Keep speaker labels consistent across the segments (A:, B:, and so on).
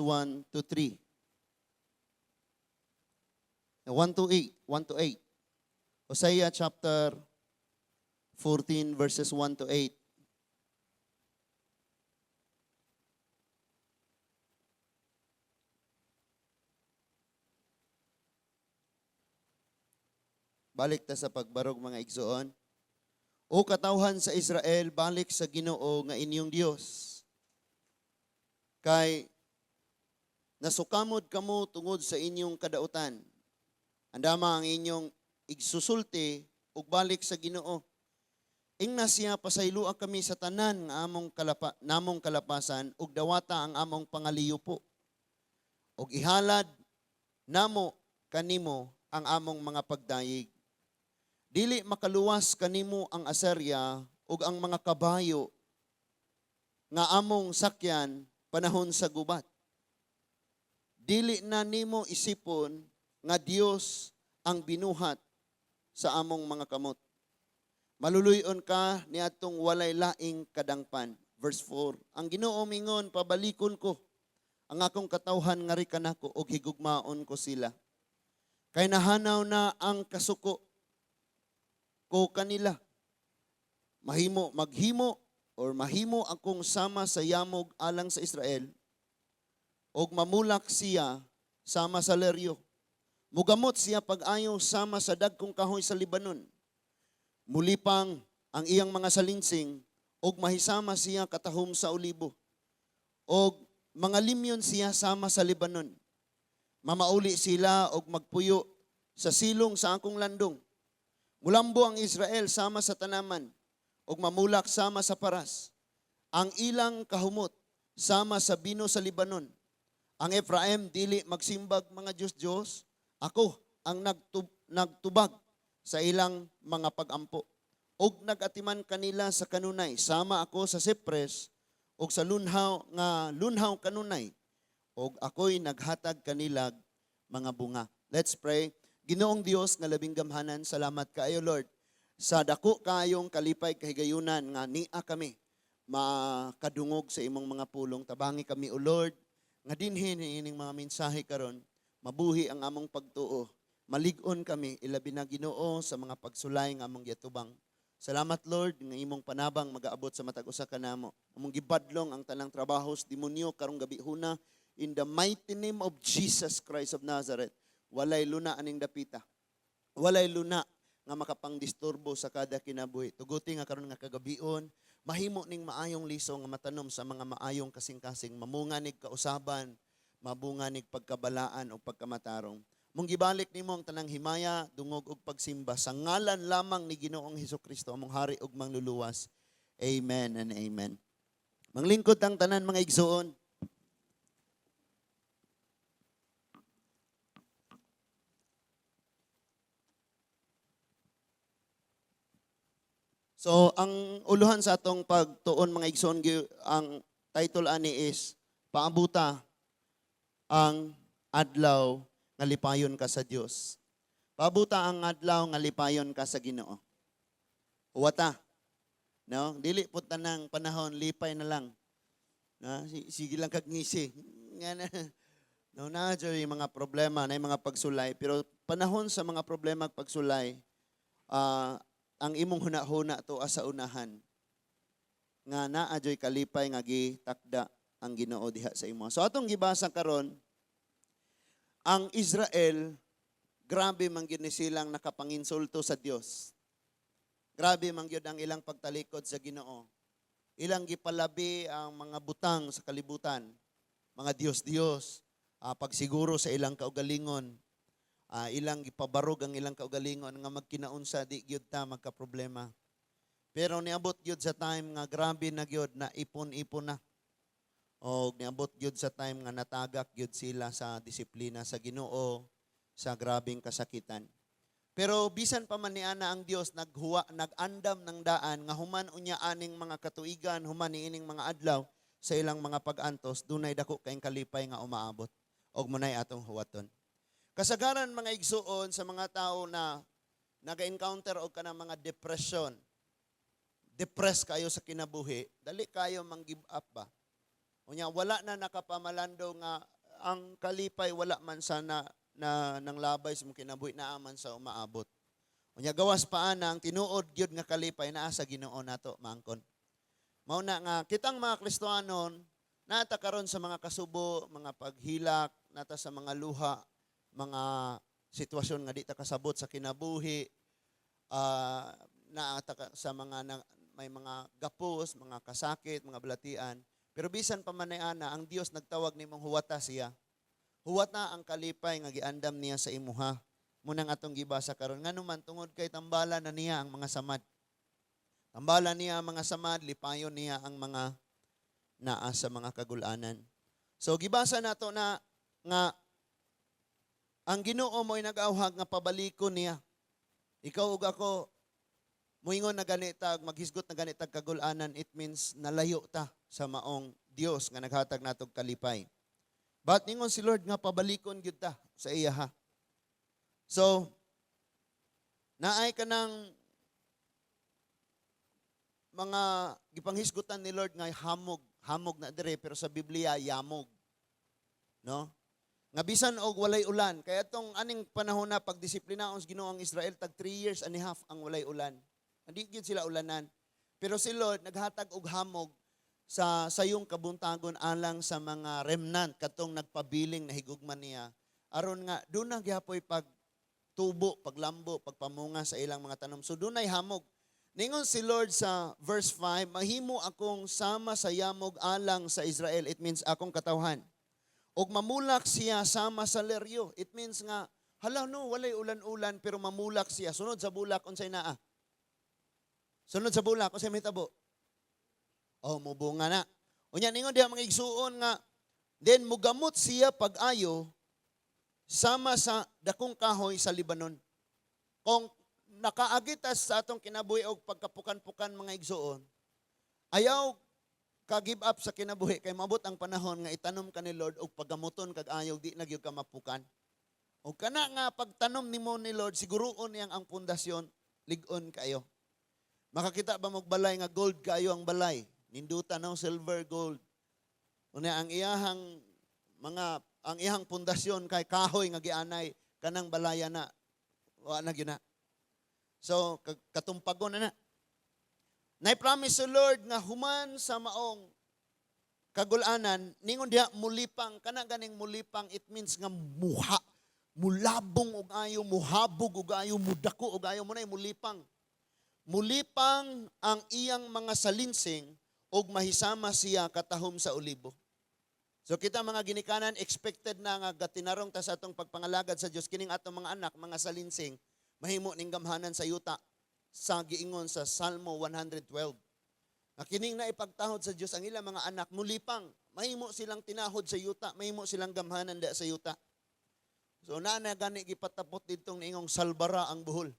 A: 1 to 3. 1 to 8. 1 to 8. Hosea chapter 14 verses 1 to 8. Balik ta sa pagbarog mga igsoon. O katawhan sa Israel, balik sa Ginoo nga inyong Dios. Kay nasukamod kamo tungod sa inyong kadautan. Andama ang inyong igsusulti ug balik sa Ginoo. Ingna siya pasaylua kami sa tanan nga namong kalapasan ug dawata ang among pangaliyupo. Ug ihalad namo kanimo ang among mga pagdayig. Dili makaluwas kanimo ang Assyria ug ang mga kabayo nga among sakyan panahon sa gubat. Dili na nimo isipon nga Dios ang binuhat sa among mga kamot. Maluluyon ka niadtong walay laing kadangpan. Verse 4. Ang Ginoo mingon, pabalikon ko ang akong katawhan nga ri kanako ug higugmaon ko sila. Kay nahanaw na ang kasuko ko kanila. Mahimo akong sama sa yamog alang sa Israel ug mamulak siya sama sa leryo. Mugamot siya pag-ayo sama sa dagkong kahoy sa Libanon. Mulipang ang iyang mga salinsing ug mahisama siya katahom sa olibo. Og mga limyon siya sama sa Libanon. Mamauli sila og magpuyo sa silong sa akong landong. Mulambo ang Israel sama sa tanaman ug mamulak sama sa paras. Ang ilang kahumot sama sa bino sa Libanon. Ang Ephraim dili magsimbag mga Diyos-Diyos. Ako ang nagtubag sa ilang mga pagampo. Og nagatiman kanila sa kanunay. Sama ako sa Cypress og sa lunhaw kanunay. Og ako'y naghatag kanilag mga bunga. Let's pray. Ginoong Dios nga labing gamhanan, salamat kaayo Lord. Sa dako kaayong kalipay kahigayunan nga nia kami makadungog sa imong mga pulong. Tabangi kami o Lord, nga dinhin ining mga mensahe karon, mabuhi ang among pagtuo. Malig-on kami ilabi na Ginoo sa mga pagsulay nga among gitubang. Salamat Lord nga imong panabang magaabot sa matag usa kanamo. Among gibadlong ang tanang trabahos demonyo karong gabi huna in the mighty name of Jesus Christ of Nazareth. Walay luna aning dapita. Walay luna nga makapangdisturbo sa kada kinabuhi. Tuguti nga karon nga kagabion, mahimo ning maayong liso nga matanom sa mga maayong kasing-kasing, mamunga nig kausaban, mabunga nig pagkabalaan o pagkamatarong. Mong gibalik nimo ang tanang himaya, dungog ug pagsimba sa ngalan lamang ni Ginoong Hesukristo, among hari ug mangluluwas. Amen and amen. Manglingkod ang tanan mga igsoon. So, ang uluhan sa atong pagtuon mga igsoon, ang title ani is, Paabuta ang adlaw nga lipayon ka sa Dios. Paabuta ang adlaw nga lipayon ka sa Ginoo. Huwata. No? Dili po tanang panahon, lipay na lang. No? Sige lang kagngisi. No, na yung mga problema, na yung mga pagsulay. Pero panahon sa mga problema at pagsulay, ang imong huna-huna to asa unahan nga naa joy kalipay nga gitakda ang Ginoo diha sa imo. So atong gibasa karon, ang Israel grabe man gyud ni silang nakapanginsulto sa Dios. Grabe man gyud ang ilang pagtalikod sa Ginoo. Ilang gipalabi ang mga butang sa kalibutan, mga Dios-Dios, pagsiguro sa ilang kaugalingon. Ilang ipabarog ang ilang kaugalingon nga magkinaunsa di gyud ta magka-problema. Pero niabot gyud sa time nga grabe na gyud na ipon-ipon na. O niabot gyud sa time nga natagak gyud sila sa disiplina sa Ginoo, sa grabing kasakitan. Pero bisan pa man niana ang Dios nag-andam ng daan nga human unya aning mga katuigan, human niining mga adlaw sa ilang mga pag-antos, dunay dako kayong kalipay nga umaabot. Og munay atong huwaton. Kasagaran mga igsuon sa mga tao na naga-encounter og kanang mga depression. Depressed kayo sa kinabuhi, dali kayo mang-give up ba? Unya wala na nakapamalando nga ang kalipay wala man sana na nang labay sa mong kinabuhi na aman sa umaabot. Unya gawas pa ang tinuod gyud nga kalipay naa sa Ginoo nato maangkon. Mao na nga kitang mga Kristiyanon nata karon sa mga kasubo, mga paghilak, nata sa mga luha, mga sitwasyon nga di ta kasabot sa kinabuhi, naata sa mga may mga gapos, mga kasakit, mga balatian. Pero bisan pa man ana, ang Dios nagtawag nimong huwata siya. Huwata ang kalipay nga giandam niya sa imuha. Munang atong gibasa karon nganuman tungod kay tambala na niya ang mga samad. Tambala niya ang mga samad, lipayon niya ang mga naa sa mga kagulanan. So gibasa nato na nga ang Ginoo mo'y nag-awhag nga pabalikon niya. Ikaw ug ako moingon na ganitag, maghisgot na ganitag kagulanan, it means nalayo ta sa maong Dios nga naghatag natog kalipay. But ningon si Lord nga pabalikon gyud ta sa iya ha. So naay ka ng mga gipanghisgutan ni Lord nga hamog na dire pero sa Biblia yamog. No? Nga bisan og walay ulan, kaya tong aning panahon na pagdisiplinaon sa Ginoo ang Israel tag 3 years and a half ang walay ulan. Hindi gyud sila ulanan. Pero si Lord naghatag og hamog sa sayong kabuntagon alang sa mga remnant katong nagpabiling na higugman niya. Aron nga doon na gyapoy pagtubo, paglambo, pagpamunga sa ilang mga tanom. So doon ay hamog. Ningon si Lord sa verse 5, mahimo akong sama sa yamog alang sa Israel. It means akong katawhan. Og mamulak siya sama sa leryo. It means nga, hala no, walay ulan-ulan pero mamulak siya. Sunod sa bulak, unsay naa? Sunod sa bulak, unsay mahitabo? Oh, mubunga na. Unya ningon diha mga igsuon nga, then mugamot siya pag-ayo sama sa dakong kahoy sa Libanon. Kung nakaagitas sa atong kinabuhi og pagkapukan-pukan mga igsuon, ayaw ka-give up sa kinabuhi kay mabot ang panahon nga itanom ka ni Lord og pagamuton kag ayaw di na gyud ka mapukan. O kana nga pagtanom nimo ni Lord siguroon niyang ang pundasyon lig-on kayo. Makakita ba mog balay nga gold kayo ang balay? Ninduta no silver gold. Unya ang iyang pundasyon kay kahoy nga gianay kanang balaya na wa na gyud na. So katumpagon na. Nay-promise sa Lord nga human sa maong kagulanan, ningon diha mulipang, kana ganing mulipang, it means nga mulabong og ayo, muhabog og ayo, mudako og ayo, mo nay mulipang. Mulipang ang iyang mga salinsing og mahisama siya katahom sa olibo. So kita mga ginikanan, expected na nga gatinarong ta sa atong pagpangalagad sa Dios kining atong mga anak, mga salinsing, mahimo ning gamhanan sa yuta. Sa giingon sa Salmo 112. Na kining na ipagtahod sa Dios ang ilang mga anak mulipang, mahimo silang tinahod sa yuta, mahimo silang gamhanan da sa yuta. So na gani gipatapot didtong niingong salbara ang buhol.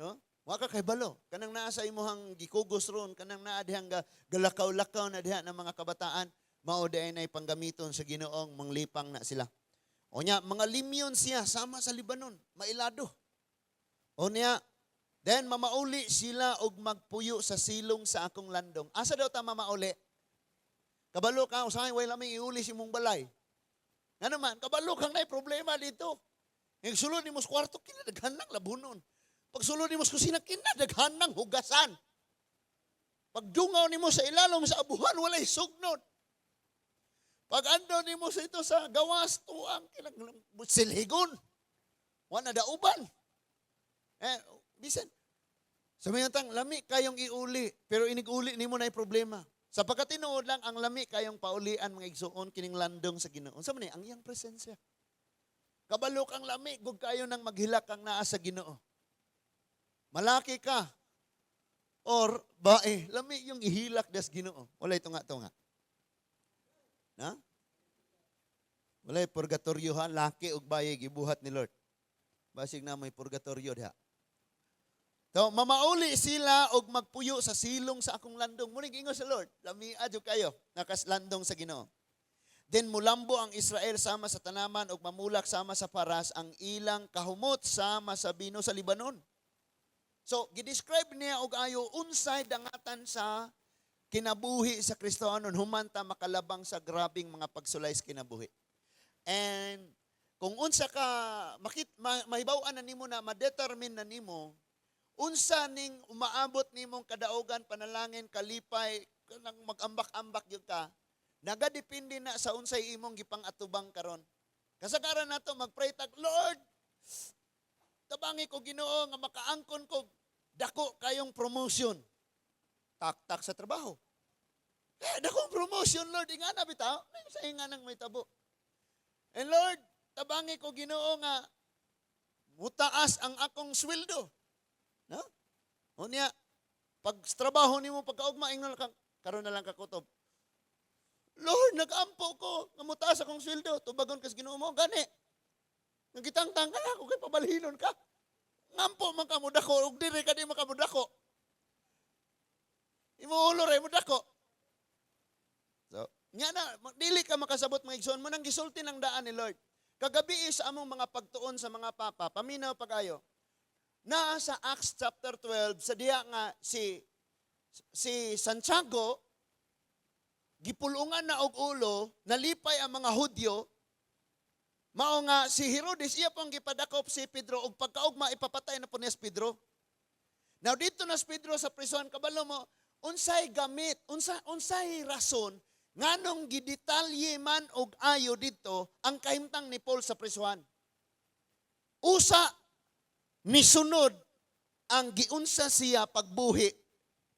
A: No? Wa ka kay balo, kanang naa sa imuhang gikugos ron, kanang naa dihang galakaw-lakaw na diha ng mga kabataan, mao day nay panggamiton sa Ginoong manglipang na sila. Onya mga limyon siya sama sa Libanon, mailado. Onya then mamauli sila og magpuyo sa silong sa akong landong. Asa daw ta mamauli? Kabalo ka, usahay way lamang iuli si mong balay. Nga naman, kabalo kang nay problema dito. Yung sulod ni mo sa kwarto, kinadaghan ng labunon. Pag sulod ni mo sa kusina, kinadaghan ng hugasan. Pag dungaw ni mo sa ilalom sa abuhan, walay sugnod. Pag ando ni mo sa ito sa gawas, tuang silhigon. Wala dauban. Bisan, sabi nga tang, lami kayong iuli, pero inig-uli ni mo na problema. Sa pagkatinuod lang, ang lami kayong paulian mga igsuon, kining landong sa Ginoo. Sa man ang iyang presensya. Kabalok ang lami, gug kayo nang maghilak ang naa sa Ginoo. Malaki ka, or bae, lami yung ihilak das Ginoo. Walay tunga-tunga. Na? Walay purgatoryo ha, laki og bae gibuhat ni Lord. Basig na may purgatoryo diha. So, mamauli sila og magpuyo sa silong sa akong landong. Munig ingon sa Lord, lamia jud kayo nakaslandong sa Ginoo. Then mulambo ang Israel sama sa tanaman og mamulak sama sa paras ang ilang kahumot sama sa bino sa Libanon. So, gidescribe niya og ayo unsay dangatan sa kinabuhi sa Kristohanon humanta makalabang sa grabing mga pagsulay sa kinabuhi. And kung unsa ka mahibaw-an na nimo na ma-determine na nimo unsa ning umaabot nimong kadaugan, panalangin, kalipay, kanang mag-ambak-ambak gyud ka, nagadepende na sa unsay imong gipang-atubang karon. Kasagaran nato mag-pray tag, Lord, tabangi ko Ginoo nga makaangkon ko dako kayong promotion. Tak-tak sa trabaho. Dakong promotion, Lord, ingana bitaw, sa inganang may tabo. And Lord, tabangi ko Ginoo nga mutaas ang akong sweldo. No? Unya, pag trabaho nimo pagkaugma ingnon karon na lang kakutob. Lord, nag-ampo ko nga mutaas akong sweldo, tubagon kas Ginoo mo gani. Nagitangtang ka na, kay pabalhinon ka. Ngampo man ka mudako, ug diri ka di makamudako. Imuulo ray mudako. So, nya na, dili ka makasabot mga igsoon mo nang gisulti ng daan ni Lord. Kagabi sa among mga pagtuon sa mga papa, paminaw pagayo. Na sa Acts chapter 12, sa diha nga si Santiago, gipulungan na og ulo, nalipay ang mga Hudyo, mao nga si Herodes, iya pong gipadakop si Pedro, og pagkaugma ipapatay na po niya si Pedro. Now dito na si Pedro sa prison, kabalo mo, unsay gamit, unsay rason, nganong gidetalye man og ayo dito, ang kahimtang ni Paul sa prisuhan. Usa, nisunod ang giunsa siya pagbuhi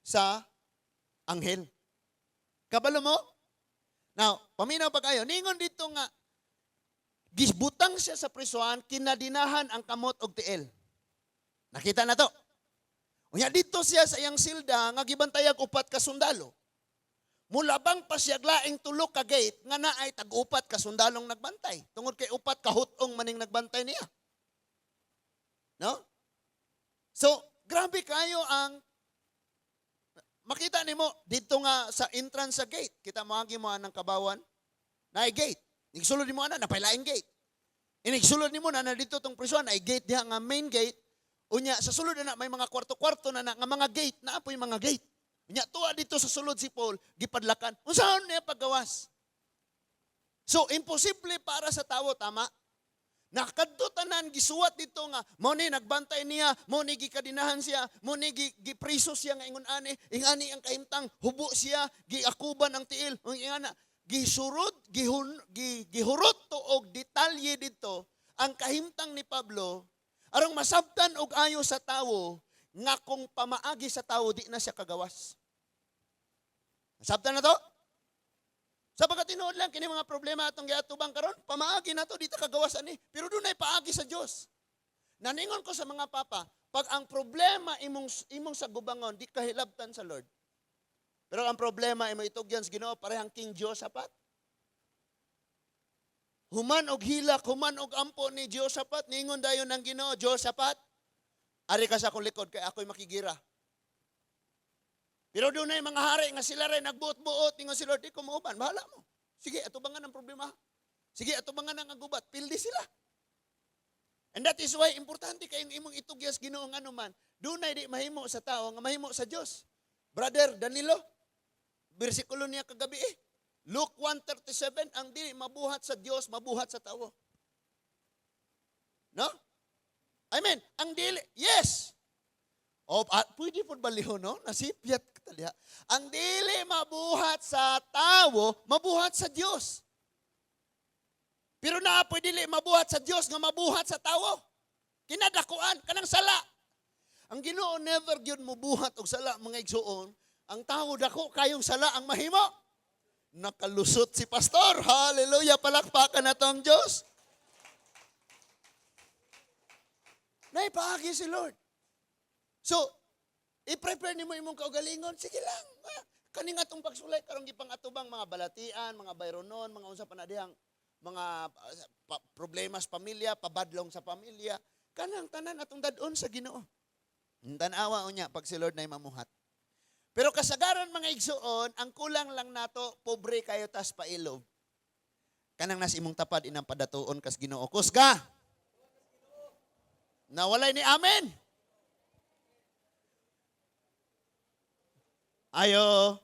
A: sa anghel. Kabalo mo? Now, paminaw pa kayo. Ningon dito nga, gisbutang siya sa prisuhan, kinadinahan ang kamot og tiil. Nakita na to. Unya dito siya sa iyang silda, nga gibantayag upat ka sundalo. Mulabang pa siya laing tulok ka gate, nga naay tag-upat ka sundalong nagbantay. Tungod kay upat ka hutong maning nagbantay niya. No? So, grabe kayo ang makita nimo dito nga sa entrance sa gate. Kita mo agi mo anang kabawan na gate. Nigsulod nimo ana napailaing gate. Inigsulod nimo na dito tong prison ay gate diha nga main gate. Unya sa sulod na may mga kwarto-kwarto na nga mga gate na apoy mga gate. Unya tuwa dito sa sulod si Paul gipadlakan. Unsaon niya paggawas? So imposible para sa tawo tama. Nakadto tanan gisuwat dito nga mo ni nagbantay niya, mo ni gikadinahan siya, mo ni gipriso siya nga ingon ani, ingani ang kahimtang hubo siya, giakuban ang tiil, ingana gisurod, gihurot to og detalye dito ang kahimtang ni Pablo arong masabtan og ayo sa tawo nga kung pamaagi sa tawo di na siya kagawas. Masabtan na to? Sa pagkatinuod lang, kini mga problema atong giatubang karon, pamaagi na to, dito kagawasan ni. Pero doon ay paagi sa Diyos. Naningon ko sa mga papa, pag ang problema imong sa gubangon, di kahilabtan sa Lord. Pero ang problema, imong itugyan sa Ginoo, parehang King Josaphat. Human og hilak, human og ampo ni Josaphat, ningon dayon ng Ginoo, Josaphat, ari ka sa akong likod, kay ako'y makigira. Pero doon ay mga hari nga sila rin nagbuot-buot, ningon si Lord, di ko mauban, bahala mo. Sige, atubangan ang problema. Sige, atubangan ang agubat, pildi sila. And that is why, importante kayong imong itugyas Ginoo nga naman, doon ay di mahimo sa tao, nga mahimo sa Diyos. Brother Danilo, bersikulo niya kagabi Luke 1:37, ang di mabuhat sa Diyos, mabuhat sa tao. No? I mean, ang dili, yes. O, pwede po balihon, no? Nasipyat ka taliha. Ang dili mabuhat sa tao, mabuhat sa Diyos. Pero na pwede dili mabuhat sa Diyos, nga mabuhat sa tao. Kinadakuan, kanang sala. Ang Ginoo never gyud mabuhat og sala, mga igsuon. Ang tao dako kayong sala ang mahimo. Nakalusot si pastor. Hallelujah, palakpakan na to ang Diyos. Naipaagi si Lord. So, i-prepare nimo imong kaugalingon, sige lang. Kaning atong pagsulay karong gipang atubang mga balatian, mga bayronon, mga unsa pa na dihang mga problema sa pamilya, pabadlong sa pamilya, kanang tanan atong dadon sa Ginoo. Tan-awa unya pag si Lord nay mamuhat. Pero kasagaran mga igsuon, ang kulang lang nato pobre kayo tas pailob. Kanang nas imong tapad inang padatuon kas Ginoo. Kusga. Nawalay ni amen. Ayo.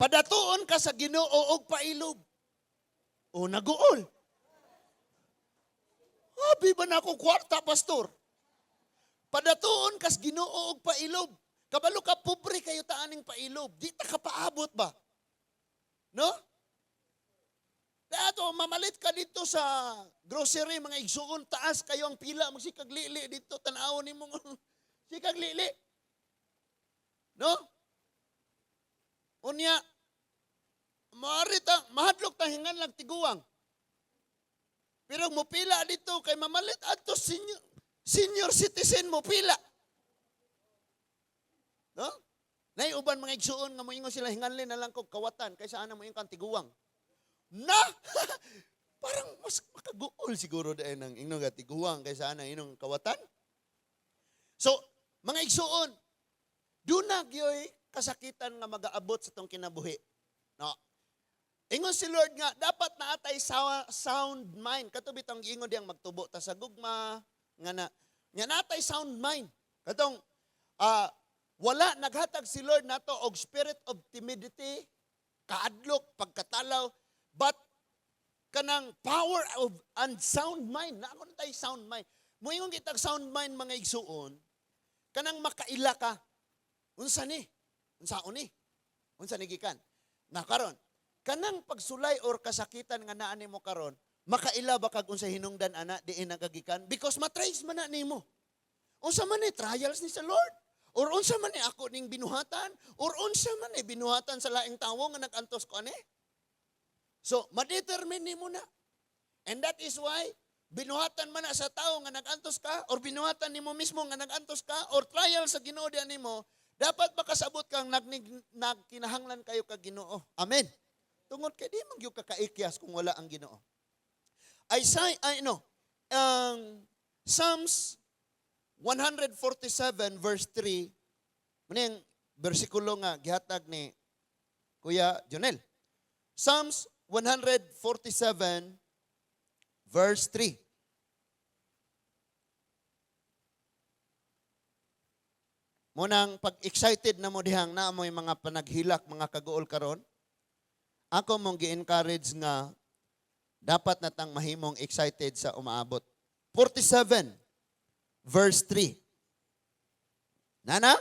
A: Padatuon ka sa Ginoo og pailob. O naguol. Habi ba na akong kwarta, pastor? Padatuon kas Ginoo og pailob. Kabalo ka pobre kayo taaning pailob. Di ta ka paabot ba? No? Dato mamalit ka dito sa grocery mga igsuon, taas kayo ang pila magsikag lili dito tan-awon nimo sikag lili. No? Unya maarita mahadlok ta hingan lang tiguang. Pero mo pila dito kay mamalit adto senior citizen mo pila. No? Nay uban mga igsuon nga moingon sila hinganli na lang kog kawatan kaysa ana mo kan tiguang. Na parang mas makaguol siguro dahil ng inyong tiguang kaysa ana inyong kawatan. So, mga igsuon, dunag yoy kasakitan nga mag-aabot sa tong kinabuhi. No. Ingon si Lord nga dapat naatay sound mind. Katubit ang ingon diyang magtubo ta sa gugma nga natay sound mind. Katong wala naghatag si Lord nato og spirit of timidity, kaadlok, pagkatalaw, but kanang power of unsound mind. Naako na tayo sound mind. Muingon kitag sound mind mga igsuon, kanang makaila ka. Unsa ni? Unsaon ni? Unsa ni gikan? Na karon, kanang pagsulay or kasakitan nga naa nimo karon, makaila ba kag unsa hinungdan ana diin nagagikan? Because matrace man na nimo. Unsa man ni trials ni sa Lord? Or unsa man ni ako ning binuhatan? Or unsa man ni binuhatan sa laing tawo nga nagantos ko ani? So, ma-determine nimo na. And that is why, binuhatan man na sa tao nga nagantos ka, or binuhatan nimo mismo nga nagantos ka, or trial sa Ginoo diyan nimo, dapat makasabot kang nagkinahanglan kayo kag Ginoo. Amen. Tungod kay di man gyud ka kaikyas kung wala ang Ginoo. Psalms 147 verse 3, maning bersikulo nga gihatag ni Kuya Jonel. Psalms 147 verse 3. Munang pag-excited na mo dihang na mo yung mga panaghilak, mga kagool karon, ako mong gi-encourage nga dapat natang mahimong excited sa umaabot. 47 verse 3. Nana?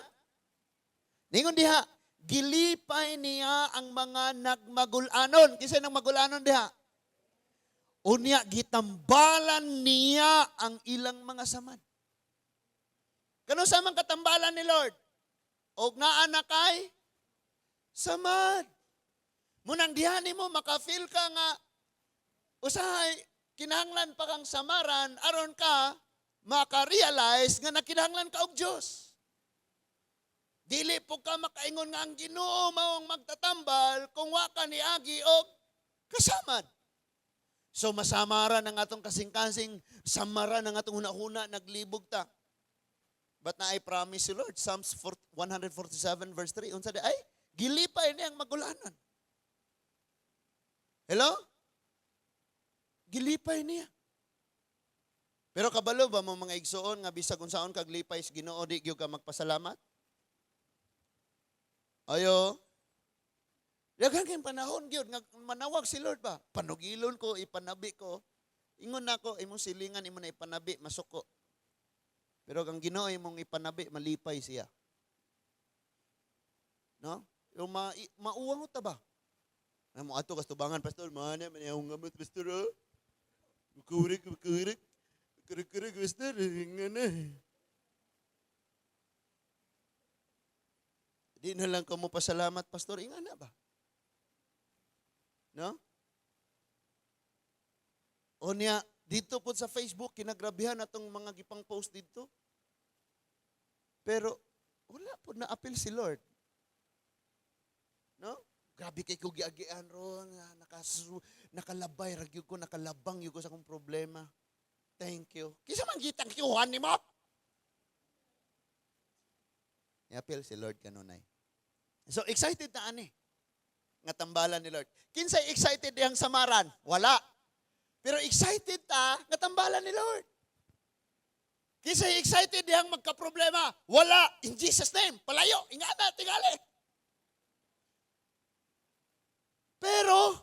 A: Ningon diha, gilipay niya ang mga nagmagulanon. Kinsa nang magulanon diha? Unya gitambalan niya ang ilang mga samad. Kano sa man katambalan ni Lord? Og naa na kay samad. Munang diha nimo maka-feel ka nga usahay kinahanglan pa kang samaran aron ka maka-realize nga nakinahanglan ka og Dios. Dili po ka makaingon nga ang Ginoo maong magtatambal kung wa ka niagi og kasamad. So masamaran ang atong kasing-kasing, samaran ang atong hunahuna, naglibog ta. But na I promise you Lord, Psalms 147 verse 3, unsa di ay gilipay niyang magulanon. Hello? Gilipay niya. Pero kabalo ba mo mga igsoon nga bisag unsaon kag lipay sa Ginoo di gyud ka magpasalamat? Ayo. Daghang kay panahon gyud nga manawag si Lord ba? Panugilon ko, ipanabi ko. Ingon nako imong silingan imo na ipanabi masuko. Pero ang Ginoo imong ipanabi malipay siya. No? Yung mauwang ta ba? Ay mo ato kas tubangan pastor, mana man yung gamot pastor. Kurik. Kurik pastor, ngana. Di na lang kamo pasalamat pastor, ingana ba? No? O niya, dito po sa Facebook, kinagrabihan natong mga gipang post dito. Pero, wala po na-appeal si Lord. No? Grabe kay ko giagian ron, nakalabay, ragyog ko, nakalabang yung ko sa kong problema. Thank you. Kisa man gitang kiuhan ni mo? I-appeal si Lord kanunay. So, excited na ani. Nga tambalan ni Lord. Kinsay excited diyang samaran? Wala. Pero excited ta, nga tambalan ni Lord. Kinsay excited diyang magka-problema? Wala. In Jesus' name, palayo, ingana, tingali. Pero,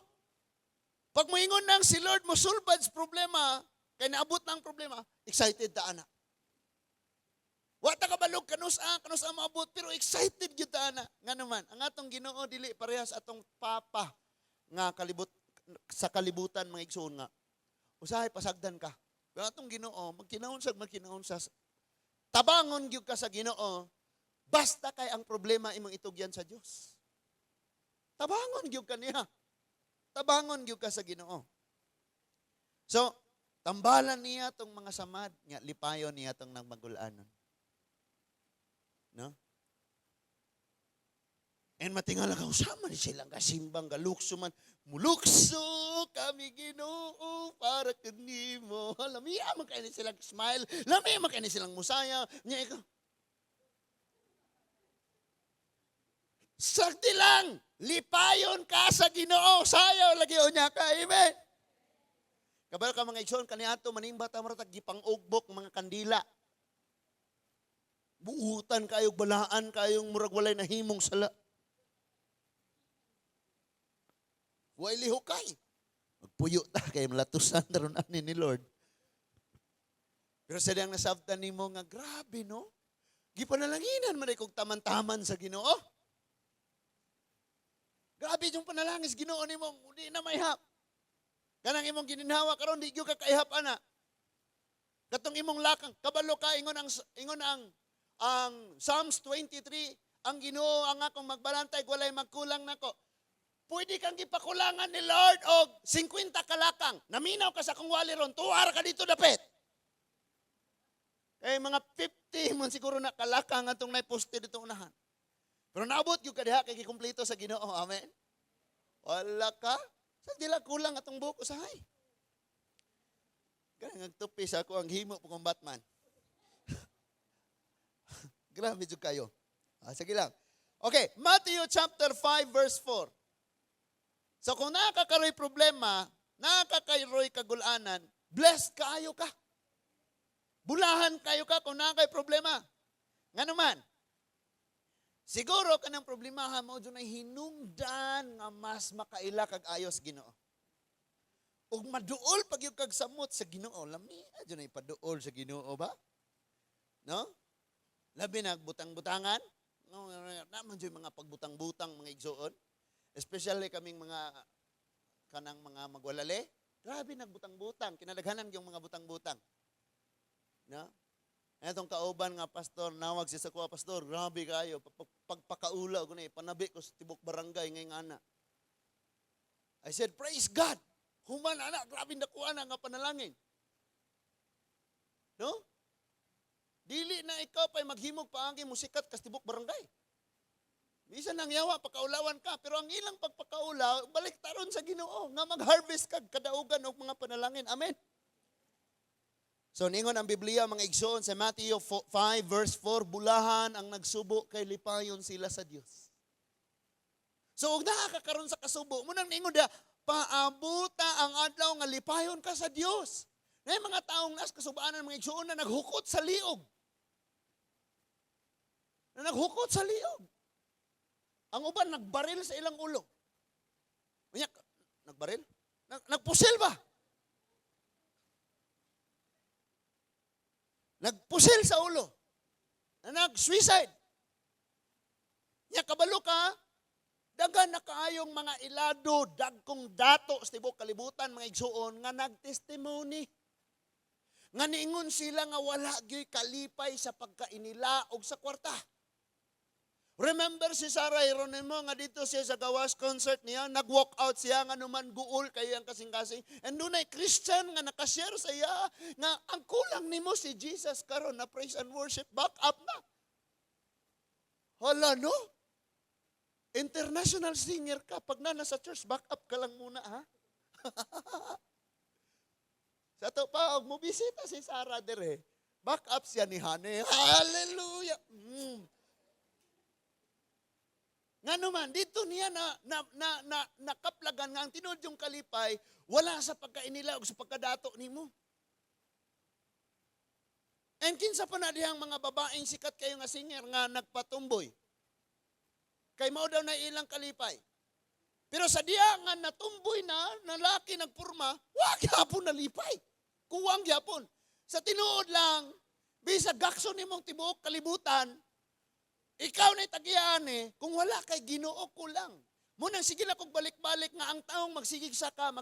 A: pag moingon nang si Lord mo sulbad sa problema, kay naabot ng problema, excited ta ana. Wa ta kabalog kanusa maabot, pero excited gyud ta ana. Nga naman, ang atong Ginoo dili parehas atong papa nga sa kalibutan mga igsoon nga. Usahay pasagdan ka. Pero atong Ginoo, magkinaon sa tabangon gyud ka sa Ginoo, basta kay ang problema imong itugyan sa Dios. Tabangon gyud ka niya. Tabangon gyud ka sa Ginoo. So, tambalan niya tong mga samad, nga lipayon niya tong nagmagulanon. No? And matingala ka, usama ni silang kasimbang galukso man. Mulukso kami Ginoo para kanimo. Lamiya man kayo silang smile. Lamiya man kayo silang musaya. Nya ikaw. Sakti lang. Lipayon ka sa Ginoo. Sayaw lagi o niya ka. Amen. Kabalo ka mga igsoon, kaniato manimba ta maratag gipang-ugbok mga kandila. Buutan kayong balaan kayong murag walay na himong sala. Way lihukay. Magpuyo ta kay malatusan daron ani ni Lord. Pero sa diyang nasabtan nimo nga grabe no. Gipanalanginan man kog taman-taman sa Ginoo. Grabe yung panalangis Ginoo nimo, di na mayhap. Kanang imong gininhawa karon di gyud ka kaihap ana. Katong imong lakang kabalo ka ingon ang Psalms 23, ang Ginoo ang akong magbalantay walay magkulang nako. Pwede kang gipakulangan ni Lord og 50 kalakang. Naminaw ka sa kung wali ron, tuwar ka dito dapit. Eh mga 50 man siguro na kalakang atong naiposte dito unahan. Pero naabot yung kadiha kay gikumpleto sa Ginoo. Amen. Wala ka. Sa dila kulang atong buko sahay. Kaya nagtupis ako ang himo po kong Batman. Grabe jud kayo. Sige lang. Okay, Matthew chapter 5 verse 4. So kung nakakaroy problema, nakakaroy kagulanan, blessed kayo ka. Bulahan kayo ka kung nakakay problema. Nga naman, siguro kanang problemahan mo dyan ay hinungdan nga mas makaila kag ayos Ginoo. Ug maduol pag yung kagsamot sa Ginoo, lami dyan ay paduol sa Ginoo ba? No? Labi nagbutang-butangan, no, naman dyan mga pagbutang-butang mga igsoon, especially kaming kanang mga magwalale, grabe nagbutang-butang, kinadaghanan yung mga butang-butang. No? Etong kauban nga pastor, nawag siya sa kuha, pastor, grabe kayo, pagpakaula ko na panabi ko sa tibok barangay ngayong ana. I said, praise God, human anak, grabe nakuha na nga panalangin. No? Dili na ikaw pa'y maghimog paagi mo sikat kas tibok barangay. Bisan nang yawa, pakaulawan ka, pero ang ilang pagpakaula, balik taron sa Ginoo, nga mag-harvest kag kadaugan og mga panalangin. Amen. So ningon ang Biblia mga igsoon sa Matthew 5 verse 4, bulahan ang nagsubo kay lipayon sila sa Dios. So ug nakakaroon sa kasubo, munang ningon da paabuta ang adlaw nga lipayon ka sa Dios. Nay mga taong nas kasubaanan mga igsoon na naghukot sa liog. Na naghukot sa liog. Ang uban nagbaril sa ilang ulo. Unya, nagbaril? Nagpusil ba? Nagpusil sa ulo. Nag-suicide. Nya kabalo ka, dagan na kaayong mga ilado, dagkong dato sa tibok kalibutan, mga igsuon, nga nagtestimony. Nga niingon sila nga wala gyoy kalipay sa pagkainila o sa kwarta. Remember si Sarah Hieronimo nga dito siya sa gawas concert niya, nag-walk out siya nga naman guol kayo ang kasing-kasing. And doon ay Christian nga nakashare sa iya nga ang kulang nimo si Jesus karon na praise and worship, back up na. Hala no? International singer ka, pag na nasa church, back up ka lang muna ha. Sa to pa, mo bisita si Sarah dire, back up siya ni Hane. Hallelujah! Nga naman, dito niya nakaplagan nga ang tinod yung kalipay, wala sa pagkainila o sa pagkadato nimo. And kinsa pa na dihang mga babaeng sikat kayo nga singer nga nagpatumboy. Kay mao daw na ilang kalipay. Pero sa diya nga natumboy na, nalaki nagpurma, wag yapon nalipay. Kuwang yapon. Sa tinuod lang, bisag gakson nimong tibuok kalibutan, ikaw na itagian kung wala kay Ginoo ko lang. Munang sige na kong balik-balik nga ang taong magsigig sa ka.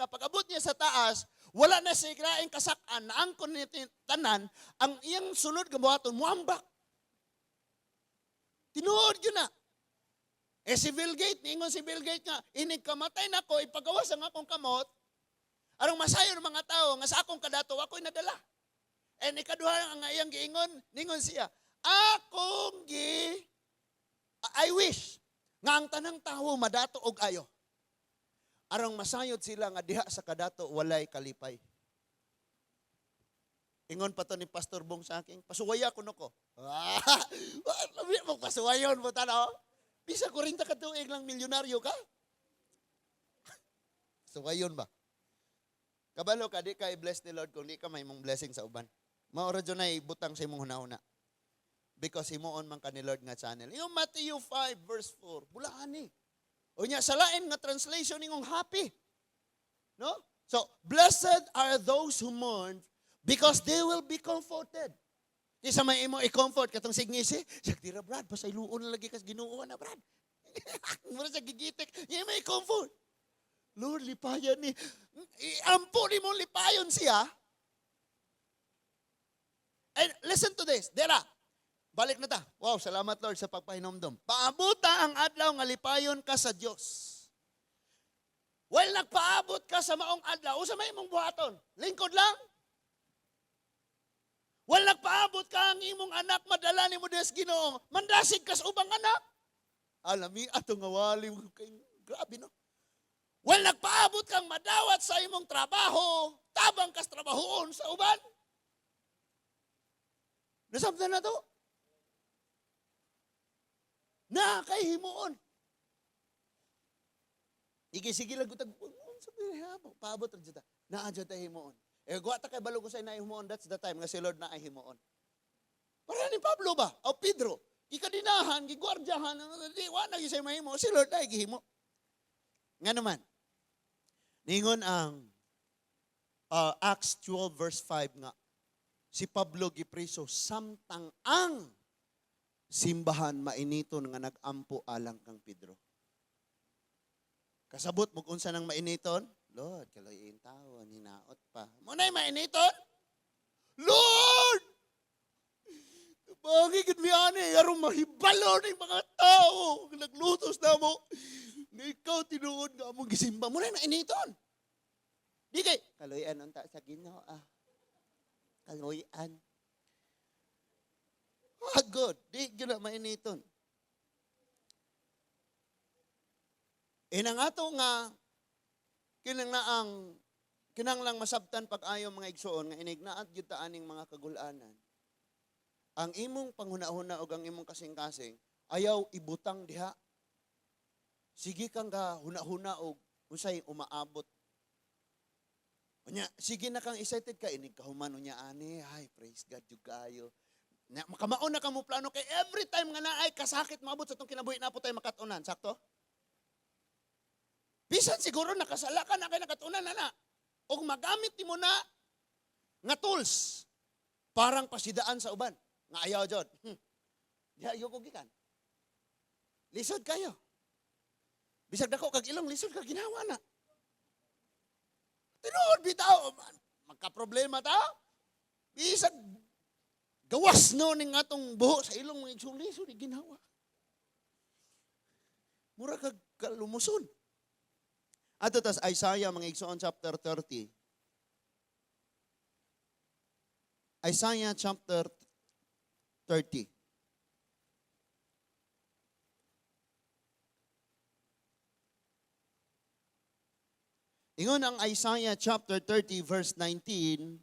A: Pag abot niya sa taas, wala na siya kraing kasakan na ang tanan, ang iyang sunod gabuhaton, muambak. Tinuod yun na. Si Bill Gates, ningon si Bill Gates nga, inig kamatay na ko, ipagawas ang akong kamot, arong masayo ng mga tao, nga sa akong kadato, ako'y nadala. Ikaduha nga iyang giingon, ningon siya, I wish, nga ang tanang tao madato og ayo. Arang masayod sila nga diha sa kadato walay kalipay. Ingon pa to ni Pastor Bong sa akin, pasuwaya ko nako. Labi mo pasuwayon mo tanaw. Bisa 40 ka tuig lang milyonaryo ka. Suwayon ba? Kabalo ka di ka i-bless ni Lord kung di ka may mong blessing sa uban. Mao ra nay butang sa imong hunahuna. Because himuon man ka ni Lord nga channel. Yung Matthew 5 verse 4, bulahan ni. O niya, sa lain nga translation ningong happy. No? So, blessed are those who mourn because they will be comforted. Kisa may imo i-comfort katong signisi, tira Brad, pasayloon na lagi kas Ginoo na Brad. Mura sa gigitik, niya may comfort. Lord, lipayan ni. Ampo ni mo lipayon siya. And listen to this. Dera, balik na ta. Wow, salamat Lord sa pagpahinomdom. Paabuta ang adlaw nga lipayon ka sa Dios. Well, nagpaabot ka sa maong adlaw, usa may imong buhaton. Lingkod lang. Well, nagpaabot ka ang imong anak, madala ni mo des Ginoo. Mandasig ka sa ubang anak. Alami, ato nga wali. Grabe, no? Well, nagpaabot kang madawat sa imong trabaho, tabang kas trabahoon sa uban. Nasabdan na to? Na kay himuon. Sige lang gutag, paabot ra jud ta. Naa jud ta himuon. Guwa ta kay balo ko sa inay himuon, that's the time nga si Lord na ay himuon. Para ni Pablo ba? O Pedro, gikadinahan, gigwardyahan, di wa na gisay mahimo, si Lord ay gihimo. Nga naman. Ningon ang Acts 12 verse 5 nga. Si Pablo gipreso samtang ang simbahan mainiton nga nagampo alang kang Pedro. Kasabot mo unsa nang mainiton? Lord, kaloyin tawon, hinaot pa. Muna'y mainiton? Lord! Bakit mi ani? Arong mahibalo ng mga tao. Naglutos na mo. Ikaw tinuod nga mong gisimba. Muna'y mainiton? Di kay, kaloyan unta sa Ginoo ah. Kaloyan. God, di gina mainiton. Inang ato nga, kinanglang masabtan pag-ayo mga igsoon, nga inignaat yun taaning mga kagulanan. Ang imong panghuna-huna o ang imong kasing-kasing, ayaw ibutang diha. Sige kang ka huna-huna o usay umaabot. Sige na kang excited ka, inig kahuman niya ani, ay praise God yung kayo. Makamaon na ka mo plano kay every time nga naay kasakit maabot sa itong kinabuhi na po tayo makatunan. Sakto? Bisan siguro nakasala ka na kay nakatunan na. O magamit mo na nga tools parang pasidaan sa uban. Nga ayaw dyan. Di ayaw ko gikan. Lisod kayo. Bisag na ko kag ilong lisod ka ginawa na. Tinuod bitaw. Magka-problema ta. Bisag gawas no ning atong buho sa ilong mga igsulisod ginawa. Mura kag kalumuson. Ato tas Isaiah mga igsoon chapter 30. Isaiah chapter 30. Ingon ang Isaiah chapter 30 verse 19.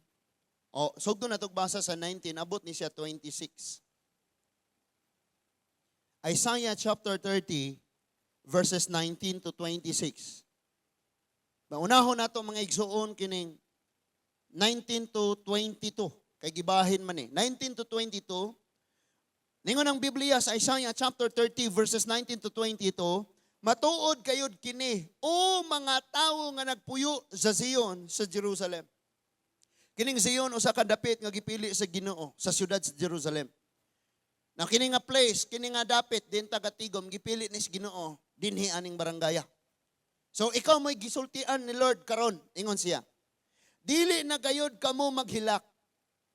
A: Sugdo na basa sa 19, abot ni siya 26. Isaiah chapter 30 verses 19 to 26. Maunahon nato mga igsoon kining 19 to 22. Kay gibahin man 19 to 22. Ningon ang Biblia sa Isaiah chapter 30 verses 19 to 22, Matuod kayod kini, o mga tawo nga nagpuyo sa Zion, sa Jerusalem. Kining Zion usa ka dapit nga gipili sa Ginoo sa siyudad sa Jerusalem. Na kini nga place, kini nga dapit din tagatigom gipili ni sa Ginoo dinhi aning barangaya. So ikaw mo'y gisultian ni Lord karon, ingon siya. Dili na gayud kamo maghilak.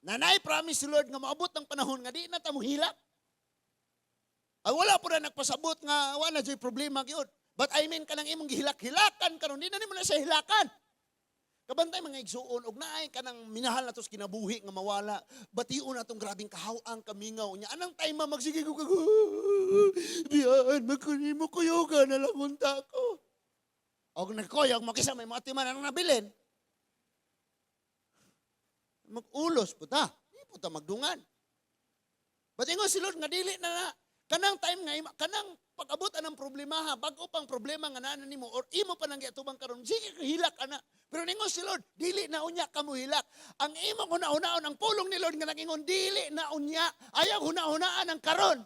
A: Nanay promise si Lord nga maabot ang panahon nga di na ta mo hilak. Ay wala po na nagpasabot nga wala jay problema gyud. But I mean kanang imong gihilak-hilakan karon di na nimo na siya hilakan. Kabantay mga igsuon og naay kanang minahal natos kinabuhi nga mawala. Bation natong grabing kahawang kamingaw nya. Anang time magsige ko kago. Biyan magkunimo kuyoga na lang unta ko. Og nagkoyog makisa may mga timan anong nabilin. Mag-ulos po ta. Di po ta magdungan. But ingo si Lord nga dili na kanang time nga kanang pag-abot anang problema ha, bago pang problema nga nana nimo or imo pa nang giatubang karon sige hilak ana. Pero ningo si Lord, dili na unya kamo hilak. Ang imong huna-hunaon ang pulong ni Lord nga nagingon dili na unya, ayaw huna-hunaan ang karon.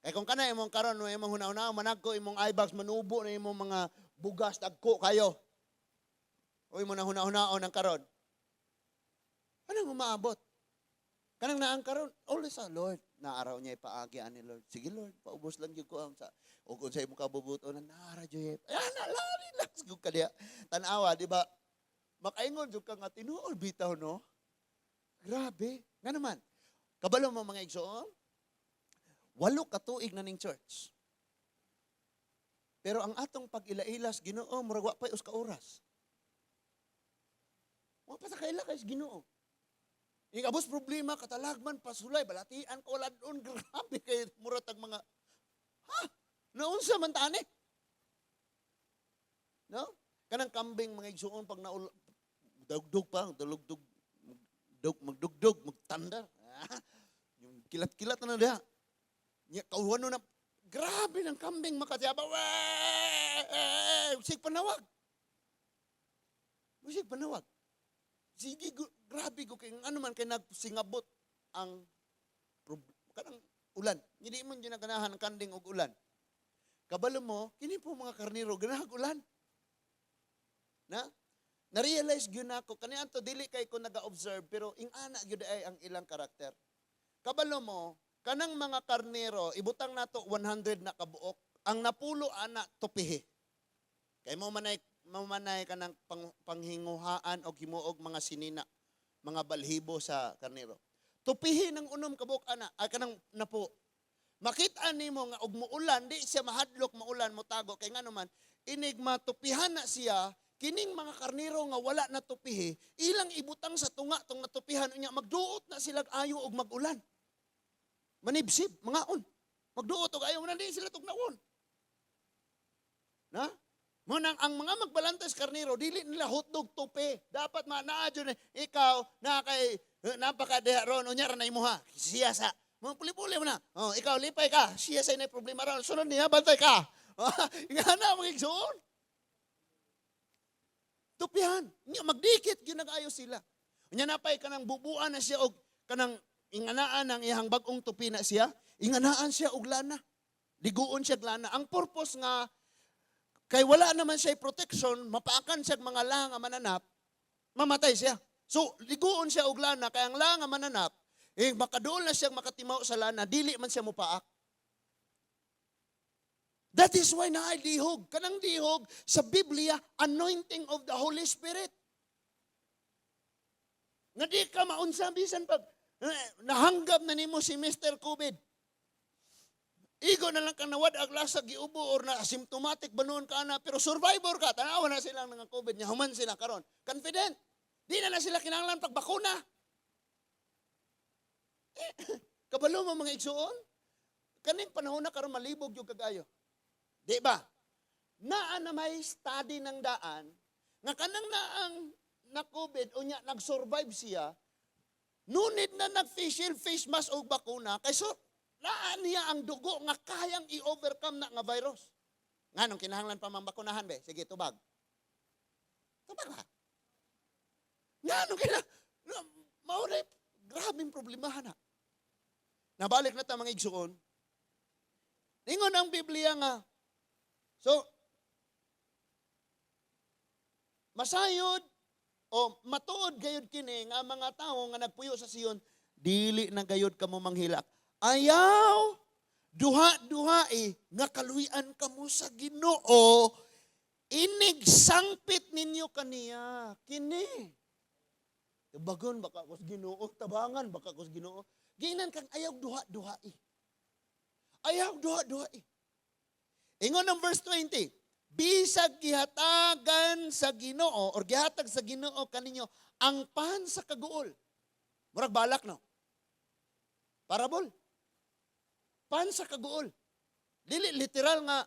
A: Kay kung kana imong karon no imong huna-hunaon managko imong eyebags manubo na imong mga bugas dagko kayo. O imo na huna-hunaon ang karon. Anong umaabot? Kanang naang karon, always sa Lord. Naaraw niya ipaagi ani Lord. Sige Lord, paubos lang gyud ko ang sa ug unsay imong kabubuton naara jud. Lali lang gyud kadiya. Tan-awa, di ba? Makaingon jud ka nga tinuod bitaw no. Grabe. Nga naman. Kabalo mo mga igsoon? 8 ka tuig na ning church. Pero ang atong pag-ilailas Ginoo murag wa pa us ka oras. Wa pa sa kaila kay Ginoo. Abos problema, katalagman, pasulay, balatian, kauladon, grabe kay muratag mga, naunsa man tani? No? Kanang kambing mga igsuon pag dugdug pa, magdugdug, magtanda. Yung kilat-kilat na diha. Kauwano na, grabe ng kambing makatiyaba. Usig panawag. Usig panawag. Sige, grabe ko kay ano man kay nagsingabot ang kanang ulan. Hindi mo ginaganahan ang kanding og ulan. Kabalo mo, kini po mga karniro ganahag ulan. Na-realize gyud nako kaniadto dili kay ko naga-observe pero ing-ana gyud ay ang ilang karakter. Kabalo mo, kanang mga karniro ibutang nato 100 na kabuok, ang napulo ana tupihi. Kay mo manay ka ng panghinguhaan o himuog mga sinina, mga balhibo sa karnero. Tupihin ng unom kabuk ana, ay kanang napo. Makita nimo nga og muulan, di siya mahadlok maulan mo tago kay ngano man inig matupihan na siya kining mga karnero nga wala na tupihi, ilang ibutang sa tunga tong natupihan unya magduot na sila ayo og magulan. Manibsib, mangaon. Magduot og ayo man di sila tugnaon. Na? Munang ang mga magbalantas karnero, dili nila hotdog tupi. Dapat manaadyo na ikaw na kay napakadeha ron, unya na imuha. Siya sa, mga puli-puli mo na. Oh, ikaw lipay ka, siya sa na problema ron. Sunod niya, bantay ka. Nga na, mga igsoon. Tupihan. Magdikit, ginag-ayo sila. Unya napay kanang bubuan na siya og kanang inganaan ng ihang bagong tupi na siya. Inganaan siya og lana. Diguon siya lana. Ang purpose nga, kay wala naman siya protection, mapaakan siya mga lang nga mananap, mamatay siya. So, liguon siya og lana, kaya ang lang nga mananap, makaduol na siya makatimaw sa lana, dili man siya mupaak. That is why naay dihog. Kanang dihog sa Biblia, anointing of the Holy Spirit. Nga di ka maunsa, bisan pag nahanggap na nimo si Mr. COVID. Igo na lang kang nawadag lasa giubo or na asymptomatic banon ka na pero survivor ka tanawa na sila ng COVID nya human sila karon confident di na sila kinahanglan pagbakuna kabalo mo mga igsuon kaning panahon na karon malibog yung kagayo di ba naa na may study ng daan nga kanang naang na COVID unya nag-survive siya nunit na nag-facial face mask o bakuna kay so laan niya ang dugo nga kayang i-overcome na nga virus. Nga nung kinahanglan pa mambakunahan be, sige tubag. Tubag ba? Nga nung kinahanglan, maunay, grabing problemahan na. Nabalik na ta mga igsuon. Ingon ang Biblia nga, So, masayod o matuod gayud kini nga mga tawo nga nagpuyo sa Sion, dili na gayud kamo manghilak. Ayaw duha-duha nga kaluyan kamo sa Ginoo, inig sangpit ninyo kaniya. Kini. Bagon baka kus Ginoo, tabangan baka kus Ginoo. Ginan kang ayaw duha-duha. Ayaw duha-duha. Ingon ng verse 20, bisag gihatagan sa Ginoo or gihatag sa Ginoo kaninyo ang pan sa kaguol. Murag balak no. Parabol. Pan sa kaguol. Dili literal nga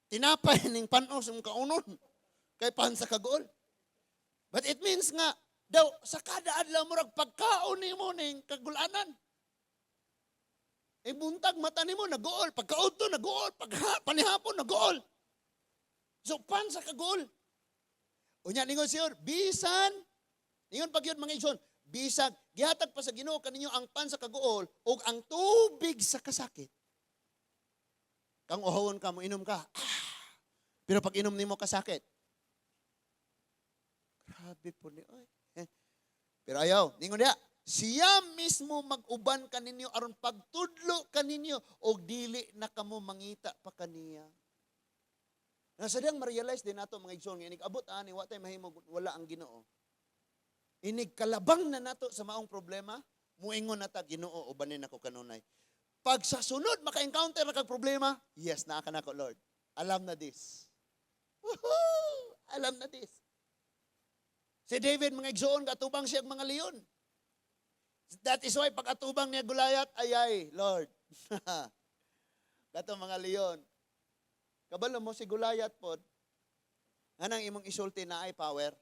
A: tinapay ning panos ng kaunon kay pan sa kaguol. But it means nga daw sa kada adlaw murag pagkaon nimo ning kagulanan. Buntag mata nimo naguol, pagkaudto naguol, panihapon naguol. So pan sa kaguol. Unya ningon siyon, bisan ningon pagyud mga igsoon, bisag gihatag pa sa Ginoo kaninyo ang pan sa kaguol ug ang tubig sa kasakit. Kang uhawon ka mo inom ka. Pero pag inom nimo kasakit. Grabe po ni oy. Pero ayaw, ningon diha, siya mismo mag-uban kaninyo aron pagtudlo kaninyo og dili na kamo mangita pa kaniya. Nasadang ma-realize din nato mga igsoon nga inig abot ani wa tay mahimo wala ang Ginoo. Inig kalabang na nato sa maong problema, muingon na ta Ginoo ubanin ako kanunay. Pag sa sunod maka-encounter na kag problema, yes, naa ka nako Lord. Alam na this. Woohoo! Alam na this. Si David mga igsoon katubang siya mga leon. That is why pag atubang niya Goliath, ayay, Lord. Kato mga leon. Kabalo mo si Goliath pod. Anang imong isulti na ay power.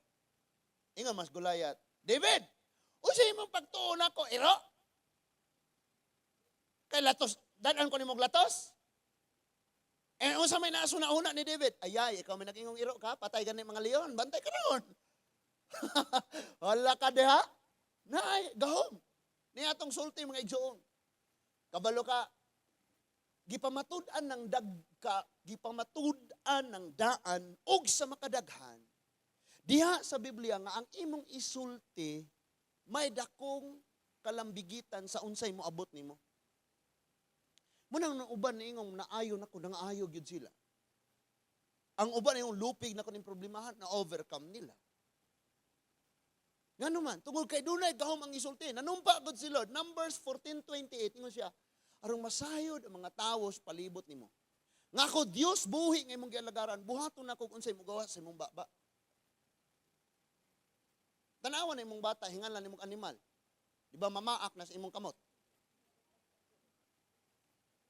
A: Ingon mas Goliath. David, unsa imong pagtuon ako iro? Kay latos, dadan ko nimong latos? Unsa may naaso na una ni David? Ayay, ikaw may nagingong iro ka, patay gani mga leon, bantay ka ron. Wala ka diha? Nay, gahom. Ni atong sulti mga igsoon. Kabalo ka, gipamatud-an ng dagka, gipamatud-an ng daan og sa makadaghan. Diha sa Biblia nga ang imong isulti may dakong kalambigitan sa unsay mo abot nimo. Munang nang uban ni ingong naayo nako nangaayo gyud sila. Ang uban yung lupig na kuning problemahan na overcome nila. Ngano man, tungod kay dunay gahom ang isulti. Nanumpa gud si Lord. Numbers 14:28 ingon siya, arong masayod ang mga tawo sa palibot nimo. Ngako Dios buhi nga imong gialagaran, buhaton nako unsay mo gawa sa imong baba. Tanawan na imong bata, hingalan imong animal. Di ba mamaak na sa imong kamot?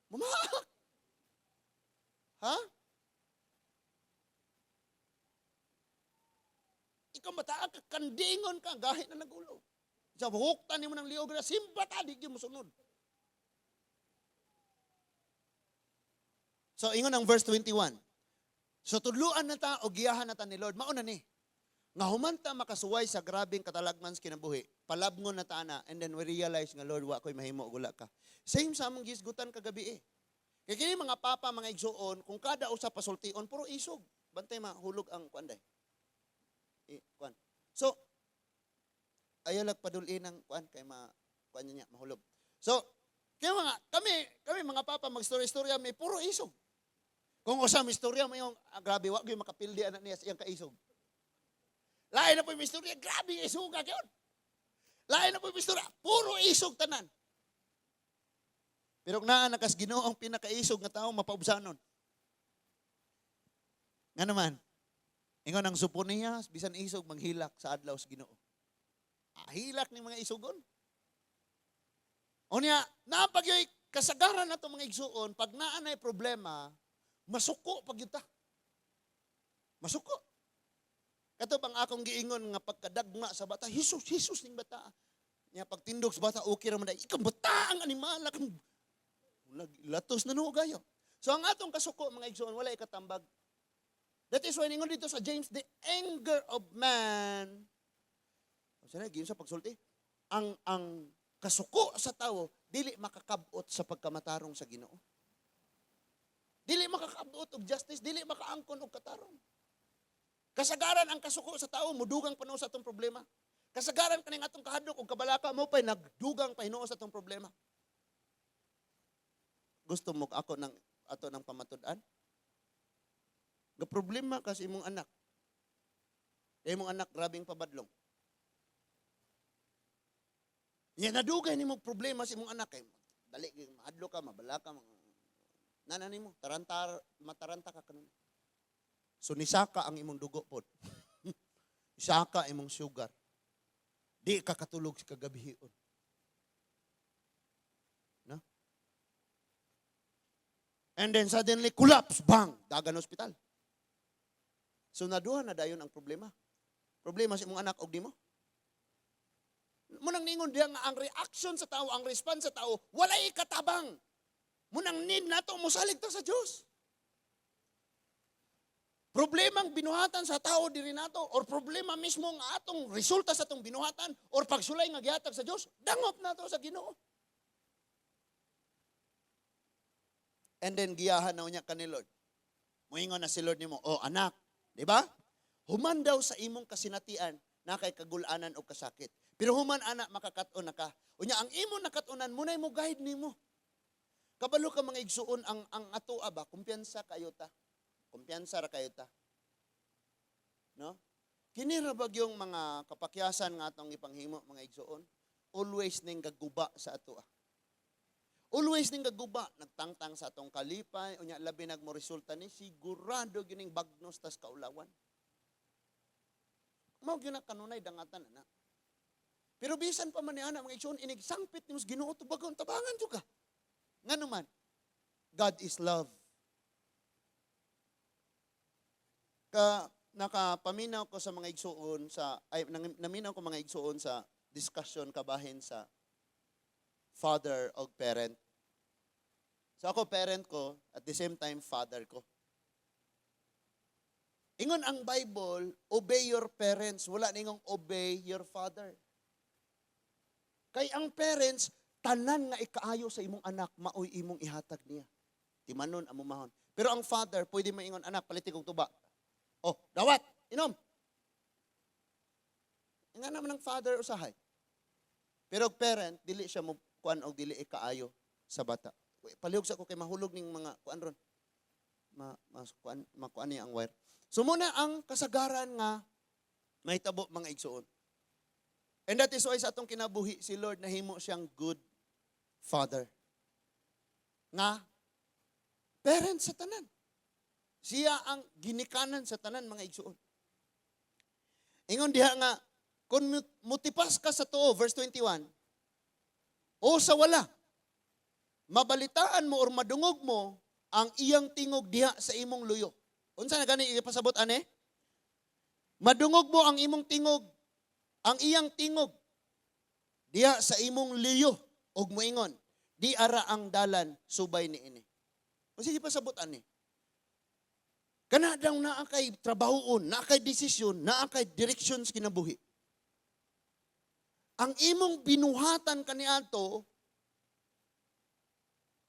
A: Mamaak. Ha? Ikaw mataak, kandingon ka, gahit na nagulo. Sa huktan mo ng liog na, simba ta, di mo sunod. So, ingon ang verse 21. So, tudluan na ta, o giyahan na ta ni Lord. Mauna ni. Nga humanta makasuway sa grabing katalagman sa kinabuhi. Palabngon na ta na, and then we realize nga, Lord, wa ko'y mahimo, gula ka. Same sa among gisgutan kagabi Kaya kini mga papa, mga igsoon, kung kada usa pasultion, puro isog. Bantay mahulog ang kuanday. Kuan. So, ayaw padulin ng kuan kay kuan niya mahulog. So, kaya kami mga papa magstorya-storya may puro isog. Kung usa may istorya mo yung grabe wa gyud makapildi anak niya sa iyang kaisog. Lain na po yung istorya, grabe isog ka kyon. Lain na po yung istorya, puro isog tanan. Pero naa nakas Ginoo ang pinakaisog nga tao mapaubsanon. Nga naman, ingon ang supon niya, bisan isog, maghilak sa adlaw sa Ginoo. Hilak ni mga isugon. O niya, napagyoy kasagaran na itong mga igsuon, pag naanay problema, masuko pag yuta. Masuko. Kato bang akong giingon nga pagkadagma sa bata, Jesus ning bata. Niya pagtindog sa bata, okay raman dahil, ikaw bata ang animal, latos na nugayo. So ang atong kasuko, mga igsuon, wala ikatambag. That is why ningon dito sa James, the anger of man. Sana giyon sa pagsulti. Ang kasuko sa tawo dili makakabot sa pagkamatarong sa Ginoo. Dili makakaabot og justice, dili makaangkon og katarong. Kasagaran ang kasuko sa tao, mudugang panuo sa atong problema. Kasagaran kaning atong kahadlok og kabalaka mo pa'y nagdugang pahinuo sa atong problema. Gusto mo ako ng ato ng pamatud-an? Ga problema kasi imong anak. Imong anak grabing pabadlong. Yan nadugay nimo problema sa imong anak kay dali mahadlo ka, mabalaka, nana nimo mataranta ka kanon. So nisaka ang imong dugo pod. Isaka imong sugar. Di ka katulog sa kagabihon. No? And then suddenly collapse, bang, dagan hospital. So naduha na dayon ang problema. Problema sa imong anak og nimo. Munang ningon diha nga ang reaction sa tao, ang response sa tao, walay katabang. Munang need nato mosalig ta sa Dios. Problemang binuhatan sa tao diri nato or problema mismo nga atong resulta sa atong binuhatan or pagsulay nga gihatag sa Dios, dangop nato sa Ginoo. And then giyahan na unya kani Lord. Moingon na si Lord nimo, "Oh anak, di ba? Human daw sa imong kasinatian na kay kagulanan o kasakit. Pero human anak makakaton na ka. Unya ang imong nakatunan munay mo guide nimo. Kabalo ka mga igsuon ang ato ba kumpiyansa kayo ta. Kumpiyansa ra kayo ta. No? Kini ra bagyong mga kapakyasan nga atong ipanghimo mga igsuon. Always ning gaguba sa ato. Always ning gaguba nagtangtang sa atong kalipay unya labi nagmo resulta ni sigurado gining bagnos tas kaulawan. Mao gyud na kanunay dangatan na. Pero bisan pa man ni ana mga igsoon inig sangpit nimo Ginoo tubagon tabangan jud ka. Ngano man? God is love. Nakapaminaw ko sa mga igsuon naminaw ko mga igsuon sa discussion kabahin sa father o parent. So ako parent ko at the same time father ko. Ingon ang Bible, obey your parents, wala ningong obey your father. Kay ang parents tanan nga ikaayo sa imong anak maoy imong ihatag niya. Timanon amo mahon. Pero ang father pwede maingon anak paliti kog tuba. Oh, dawat, inom. Nga naman ng father usahay. Pero parent, dili siya mo kuan og dili ikaayo sa bata. Palihog sa ko kay mahulog ning mga kuan ron. Makuan niya ang wire. So muna ang kasagaran nga may tabo mga igsuon. And that is why sa atong kinabuhi si Lord nahimo siyang good father. Nga parent sa tanan. Siya ang ginikanan sa tanan mga igsuon. Ingon diha nga kung mutipas ka sa tuo verse 21. O sa wala mabalitaan mo or madungog mo ang iyang tingog diha sa imong luyo. Unsa na gani ipasabot ane? Madungog mo ang imong tingog, ang iyang tingog diha sa imong luyo ug moingon, di ara ang dalan subay niini. O sige pasabot ani. Kana daw naa kay trabahoon, naa kay desisyon, naa kay directions kinabuhi. Ang imong binuhatan kaniadto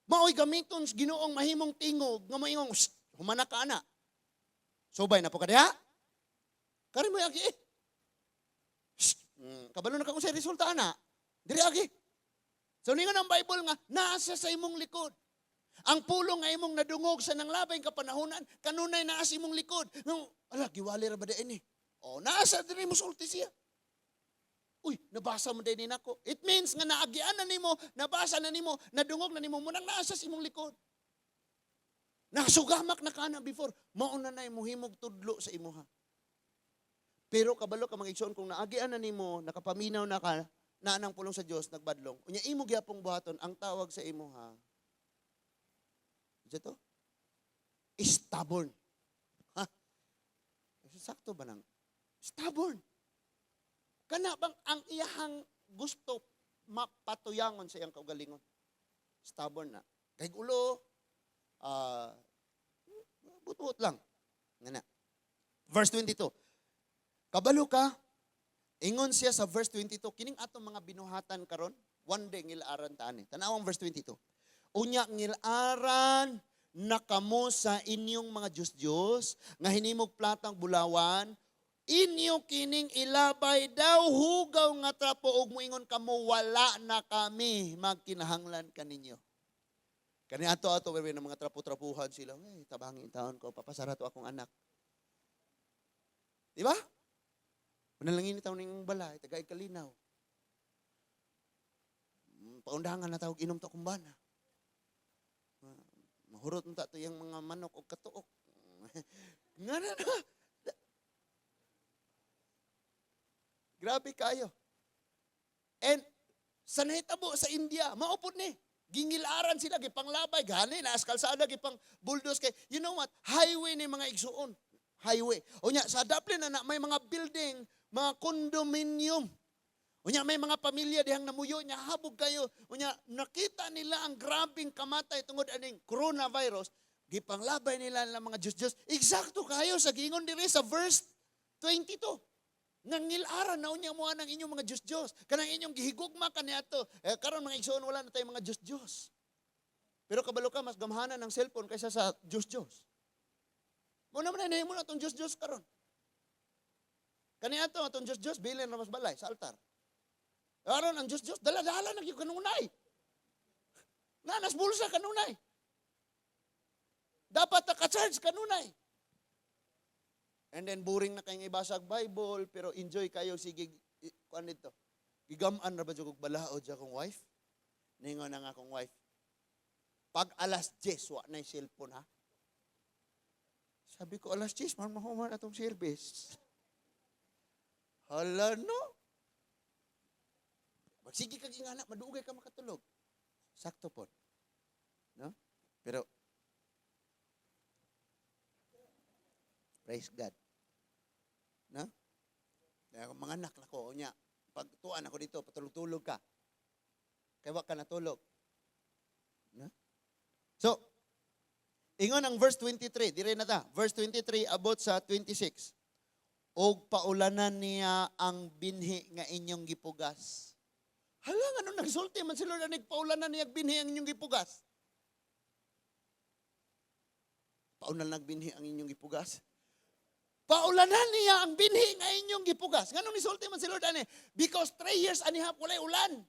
A: maoy gamiton sa Ginoong mahimong tingog nga moingong humana ka ana. Subay na po ka diha. Kari mo agi. Kabalo na ka unsay resulta ana. Diri agi. So ningon ang Bible nga nasa sa imong likod. Ang pulong nga imong nadungog sa nanglabay kapanahonan, kanunay naa sa imong likod. Ala giwali ra ba ini? Oh, nasa diri mo sulti siya. Uy, nabasa mo din nako. It means nga naagian na nimo, nabasa na nimo, nadungog na nimo mo nang nasa sa imong likod. Nakasugamak na kana before, mauna na muhimog tudlo sa imuha. Pero kabalo ka mga igsoon kung naagian na nimo, nakapaminaw na ka, na nang pulong sa Dios nagbadlong. Unya imo gyapong buhaton ang tawag sa imuha. Ito? Stubborn. Ha? Sakto ba nang? Stubborn. Kana bang ang iyahang gusto mapatuyangon sa iyang kaugalingon? Stubborn na. Kay ulo, butuot lang. Nga na. Verse 22. Kabalo ka, ingon siya sa verse 22, kining atong mga binuhatan karon, one day ngilaran taan eh. Tanawang verse 22. Unya ngilaran, nakamo sa inyong mga Diyos-Diyos, nga hinimog platang bulawan, inyo kining ilabay daw hugaw nga trapo ug moingon kamo wala na kami magkinahanglan kaninyo. Kani ato pero ng mga trapo-trapuhan sila, tabangin taon ko papasara to akong anak. Di ba? Manalangin taon ning balay, tagay kalinaw. Paundangan na tawag inom to kumbana. Mahurot mo to yung mga manok o katuok. Nga na. Grabe kayo. And sa nahitabo sa India, maupod ni. Gingilaran sila, gipanglabay, gani, naas kalsada, gipang bulldoze kay, you know what, highway ni mga igsuon. Highway. O nya, sa Dublin na may mga building, mga condominium. O nya, may mga pamilya dihang namuyo, nya, habog kayo. O nya, nakita nila ang grabing kamatay tungod aning coronavirus, gipanglabay nila ng mga Diyos-Diyos. Eksakto kayo sa gingon diri sa verse 22. Nangilaran na unya mo ang inyong mga Diyos-Diyos. Kanang inyong gihigugma kaniadto. Karon mga igsoon wala na tayong mga Diyos-Diyos. Pero kabalo ka mas gamhanan ng cellphone kaysa sa Diyos-Diyos. Mo naman na mo na tong Diyos-Diyos karon. Kaniadto atong Diyos-Diyos bilin na mas balay sa altar. Karon ang Diyos-Diyos dala-dala na gyud kanunay. Nanas bulsa kanunay. Dapat ka-charge kanunay. And then boring na kayong ibasag Bible, pero enjoy kayo, sige, kuan dito. Gigaman na ba dyan kong balao dyan akong wife? Ningon na nga akong wife. Pag alas 10, wa na yung cellphone ha? Sabi ko, alas 10, mahuman atong service. Hala no? Sige kaging anak, madugay ka makatulog. Sakto po. No? Pero, praise God. No? Mga anak na ko, niya, pag tuan ako dito, patulog-tulog ka. Kaya wag ka natulog. No? So, ingon ang verse 23, dire na ta. Verse 23 abot sa 26. Og paulanan niya ang binhi nga inyong gipugas. Hala nga nung nagsulti man sila na nagpaulanan niya binhi ang inyong gipugas. Paunan nagbinhi ang inyong gipugas. Paulanan niya ang binhi nga inyong gipugas. Nganong nisulti man si Lord ani? Because 3 years and a half walay ulan.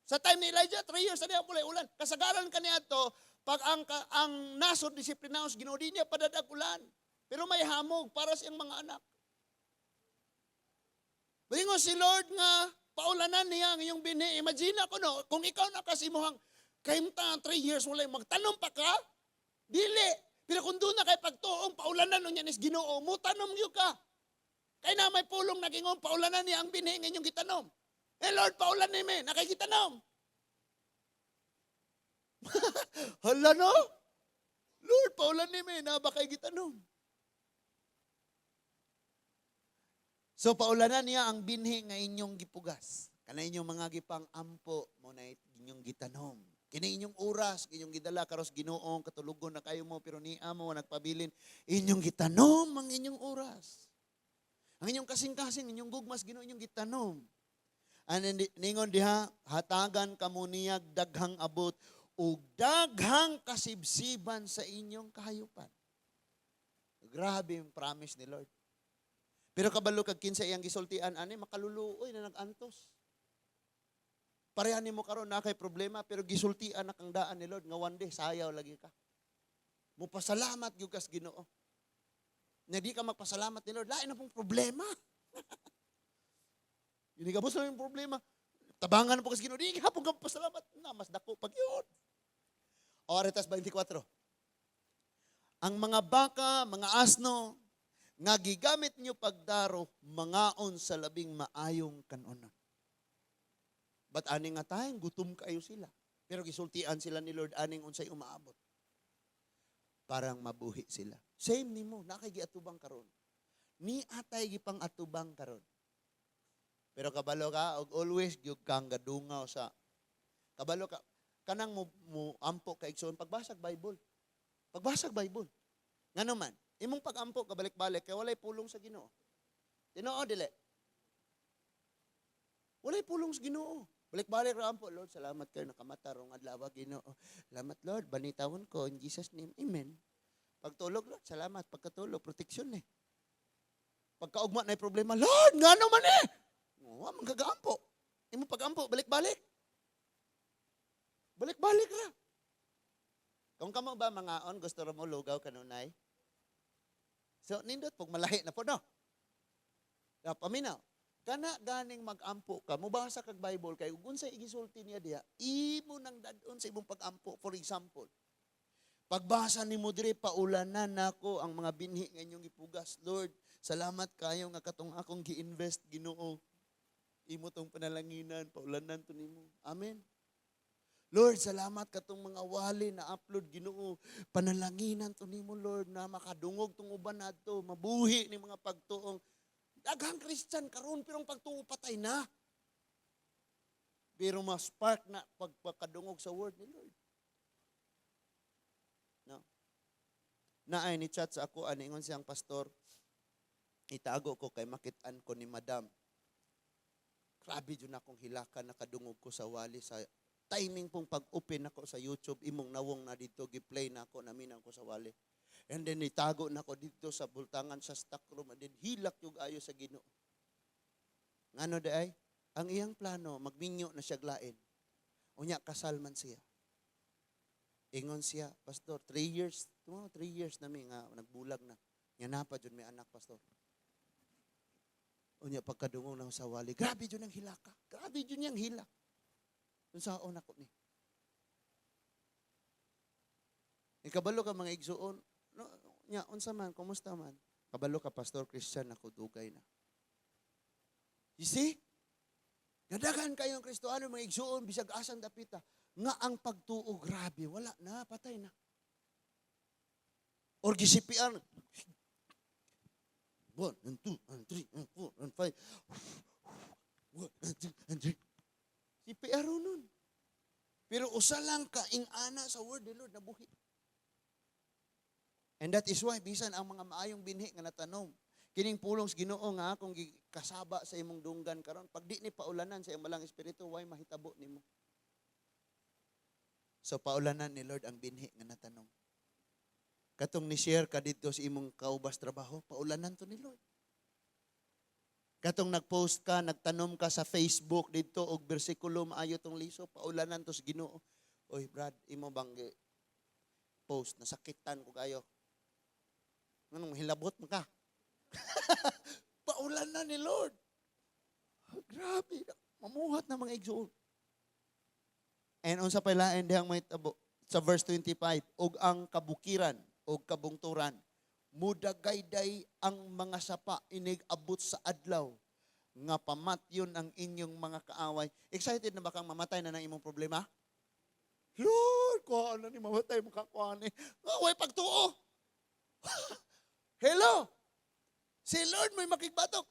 A: Sa time ni Elijah, 3 years and a half walay ulan. Kasagaran kaniadto pag ang nasod disiplinaos ginudi niya padadag ulan. Pero may hamog para sa iyang mga anak. Bingo si Lord nga paulanan niya ang iyong binhi. Imagine ako no, kung ikaw nakasimuhang kaimta 3 years walay magtanom pa ka, dili. Pero kung doon na kay pagtuong paulanan nun yan is Ginoo, mo tanom niyo ka. Kaya na may pulong nagingon, paulanan niya ang binhi ng inyong gitanom. Lord, paulan niya may, nakikitanom. Hala no? Lord, paulan niya may, nabakay gitanom. So, paulanan niya ang binhi ng inyong gipugas. Kana inyong mga gipang ampo mo na inyong gitanom. Kini inyong oras, inyong gidala karos Ginoong katulugon na kayo mo pero niya mo nagpabilin inyong gitanom ang inyong oras. Ang inyong kasing-kasing inyong gugmas Ginoo inyong gitanom. Ano ningon diha hatagan kamo niyag daghang abot ug daghang kasibsiban sa inyong kahayupan. Grabe yung promise ni Lord. Pero kabalo kag kinsa iyang gisultian ani makaluluoy na nagantos. Parehan mo karon na kay problema pero gisultian na kang daan ni Lord nga one day sayaw lagi ka. Mupasalamat gyud kas Ginoo. Na di ka magpasalamat ni Lord, lain na pong problema. Hindi ka po sa yung problema. Tabangan po kas Ginoo, di ka po ka pasalamat. Na mas dako pag yun. Oretas 24. Ang mga baka, mga asno nga gigamit nyo pagdaro mangaon sa labing maayong kanunon. But aning nga tayong gutom kayo sila. Pero gisultian sila ni Lord aning unsay umaabot. Parang mabuhi sila. Same nimo, nakigiatubang karon. Ni atay gipang atubang karon. Pero kabalo ka og always gyud kang gadungaw sa kabalo ka kanang mo ampo kay igsoon pagbasag Bible. Pagbasag Bible. Ngano man, imong pagampo kabalik-balik kay walay pulong sa Ginoo. Tinoo dili. Walay pulong sa Ginoo. Balik-balik ra po, Lord, salamat kayo nakamata rong adlaw Ginoo. Salamat Lord, banitawon ko in Jesus name. Amen. Pagtulog Lord, salamat. Pagkatulog, proteksyon eh. Pagkaugma na problema, Lord, ngano man eh. Oo, manggagampo. Imo pagampo, balik-balik. Balik-balik ra. Kung kamo ba mga on, gusto ra mo lugaw kanunay? So, nindot pag malahi na po, no? Paminaw. Kana ganing magampo ka, mubasa kag Bible kay ug unsay igisulti niya diha, imo nang dadon sa imong pagampo. For example, pagbasa nimo diri paulanan nako ang mga binhi nga inyong ipugas. Lord, salamat kayo nga katong akong gi-invest Ginoo. Imo tong panalanginan, paulanan to nimo. Amen. Lord, salamat katong mga wali na upload Ginoo. Panalanginan to nimo Lord na makadungog tong uban adto, mabuhi ni mga pagtuong. Daghang Christian karon pero pagtuo patay na. Pero mas spark na pagkadungog sa word ni Lord. No. Naay ni chat sa ako ani ingon siyang pastor. Itago ko kay makit-an ko ni Madam. Grabe jud akong hilaka nakadungog ko sa wali sa timing pong pag-open ako sa YouTube imong nawong na dito gi-play na ako naminang ko sa wali. And then itago na ko dito sa bultangan sa stock room and then hilak yung ayo sa Ginoo. Ngano day? Ang iyang plano magminyo na siya glain. Unya kasal man siya. Ingon siya, pastor, 3 years, 3 years na mi nga nagbulag na. Nya napa jud may anak pastor. Unya pagkadungog na sa wali, grabe jud ang hilaka. Grabe jud niyang hilak. Unsaon ako ni. Ikabalo ka mga igsuon, no, nya unsa man, kumusta man? Kabalo ka Pastor Christian ako dugay na. You see? Gadagan kayong Kristohano mga igsuon bisag asang dapita nga ang pagtuo grabe wala na patay na. Or gisipian 1 and 2 and 3 and 4 and 5 1 and 2 and 3 CPR nun. Pero usa lang ka ing-ana sa word ni Lord nabuhi. And that is why bisan ang mga maayong binhi nga natanom, kining pulong sa Ginoo nga akong kasaba sa imong dunggan karon, pag di ni paulanan sa imong malang espiritu, why mahitabo nimo? So paulanan ni Lord ang binhi nga natanom. Katong ni share ka dito sa imong kaubas trabaho, paulanan to ni Lord. Katong nagpost ka, nagtanom ka sa Facebook dito og bersikulo maayo tong liso, paulanan to sa Ginoo. Oy, Brad, imo bang post nasakitan ko kayo? Nganong hilabot mo ka? Paulanan ni Lord. Grabe, mamuhat na mga igsuon. And unsa pa lain dihang may tabo sa verse 25, og ang kabukiran og kabungturan mudagayday ang mga sapa inig abot sa adlaw nga pamatyon ang inyong mga kaaway. Excited na ba kang mamatay na ng imong problema? Lord, kuha na ni mamatay mo kakuha ni. Away pagtuo. Hello. Si Lord may makigbatok.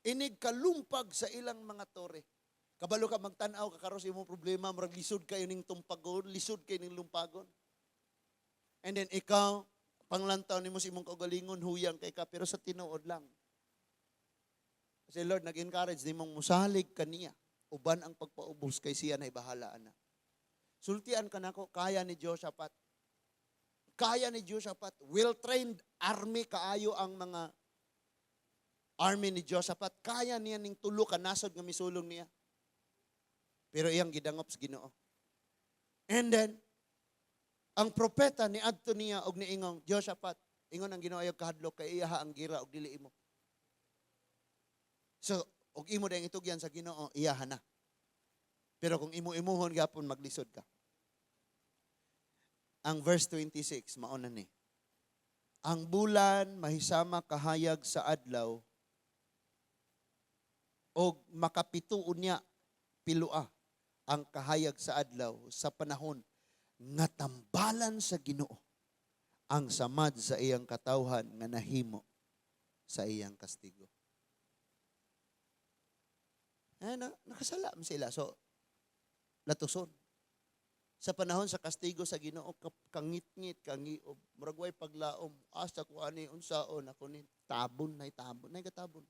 A: Inig kalumpag sa ilang mga tore. Kabalo ka magtanaw ka karon sa imong problema, murag lisod kayo ning tumpagon, lisod kayo ning lumpagon. And then ikaw panglantaw nimo sa imong kaugalingon, huyang kay ka, pero sa tinuod lang. Kasi Lord, nag-encourage nimong musalig kaniya. Uban ang pagpaubos kay siya na ibahalaan na. Sultian ka nako, kaya ni Jehoshaphat. Kaya ni Jehoshaphat. Well-trained army kaayo ang mga army ni Jehoshaphat. Kaya niya ning tulo ka nasod nga misulong niya. Pero iyang gidangop sa Ginoo. And then, ang propeta ni adto niya og niingong Jehoshaphat, ingon ang Ginoo ayog kahadlok kay iya ang gira og dili imo. So, og imo dayang itugyan sa Ginoo, iyaha na. Pero kung imo-imuhon gapon maglisod ka. Ang verse 26 mao na ni. Ang bulan mahisama kahayag sa adlaw og makapituon niya pilua ang kahayag sa adlaw sa panahon nga tambalan sa Ginoo ang samad sa iyang katawhan nga nahimo sa iyang kastigo. Nakasala sila. So, latuson. Sa panahon sa kastigo sa Ginoo, kangit-ngit, kangiob, muragway paglaom, asa ko ani unsaon ako ni tabon, nay katabon.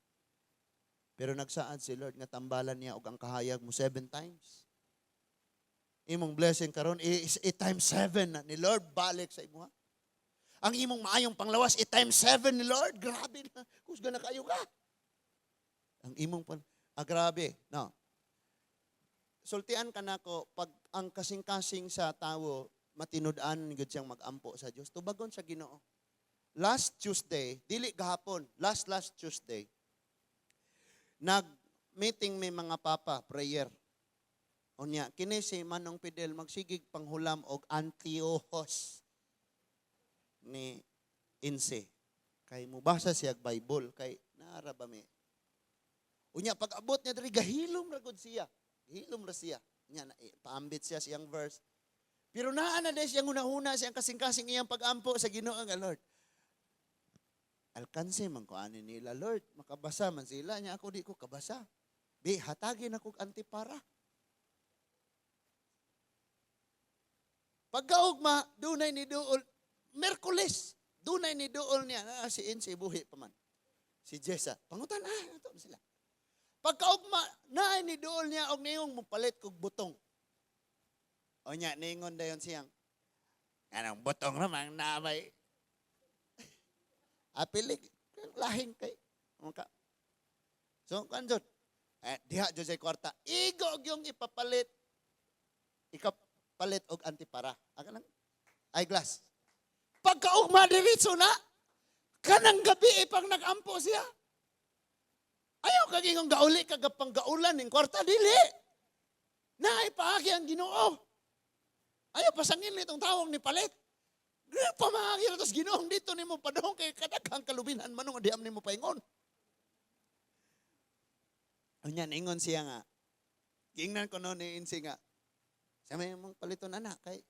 A: Pero nagsaad si Lord nga tambalan niya og ang kahayag mo 7 times. Imong blessing karon is 8 times 7 na ni Lord balik sa imo. Ang imong maayong panglawas 8 times 7 ni Lord. Grabe na. Kusga na kayo ka. Ang imong grabe. No. Sultian ka nako pag ang kasing-kasing sa tawo matinud-an gud siyang magampo sa Dios. Tubagon sa Ginoo. Last Tuesday, dili gahapon, last Tuesday, nag-meeting may mga papa, prayer. Unya, kini si Manong Fidel magsigig panghulam og Antiochos ni Inse. Kay mubasa siya Bible, kay naara ba mi. Unya, pag abot niya diri gahilom ra gud siya. Gahilom ra siya. Unya, paambit siya siyang verse. Pero naa na des siyang una-una siyang kasing-kasing iyang pag-ampo sa Ginoo nga Lord. Alkanse man ko ani nila, Lord, makabasa man sila nya ako di ko kabasa. Bi hatagin ako antipara. Pagkaugma dunay ni duol Merkules, dunay ni duol niya si Insi buhi pa man. Si Jessa, pangutan ato sila. Pagkaugma naay ni duol niya og niyong mupalit kog butong. O nya ningon dayon siyang anong butong naman na may apilig, lahing kay. So, kanjot, diha dyan sa kwarta, igog yung ipapalit, ikapalit og antipara. Aga lang, eyeglass. Pagkaugma diritso na, kanang gabi ipang nag-ampo siya. Ayaw kagingong gauli, kagapang gaulan ng kwarta, dili. Naipahagi ang Ginoo. Ayaw pasangin nitong tawong ni palit. Pamahagi na tos Ginoong dito ni mo padong kay kadaghang kalubinhan manong diam ni mo paingon. Unya ingon siya nga. Giingnan ko no ni Insi nga. Sa may mong paliton anak kay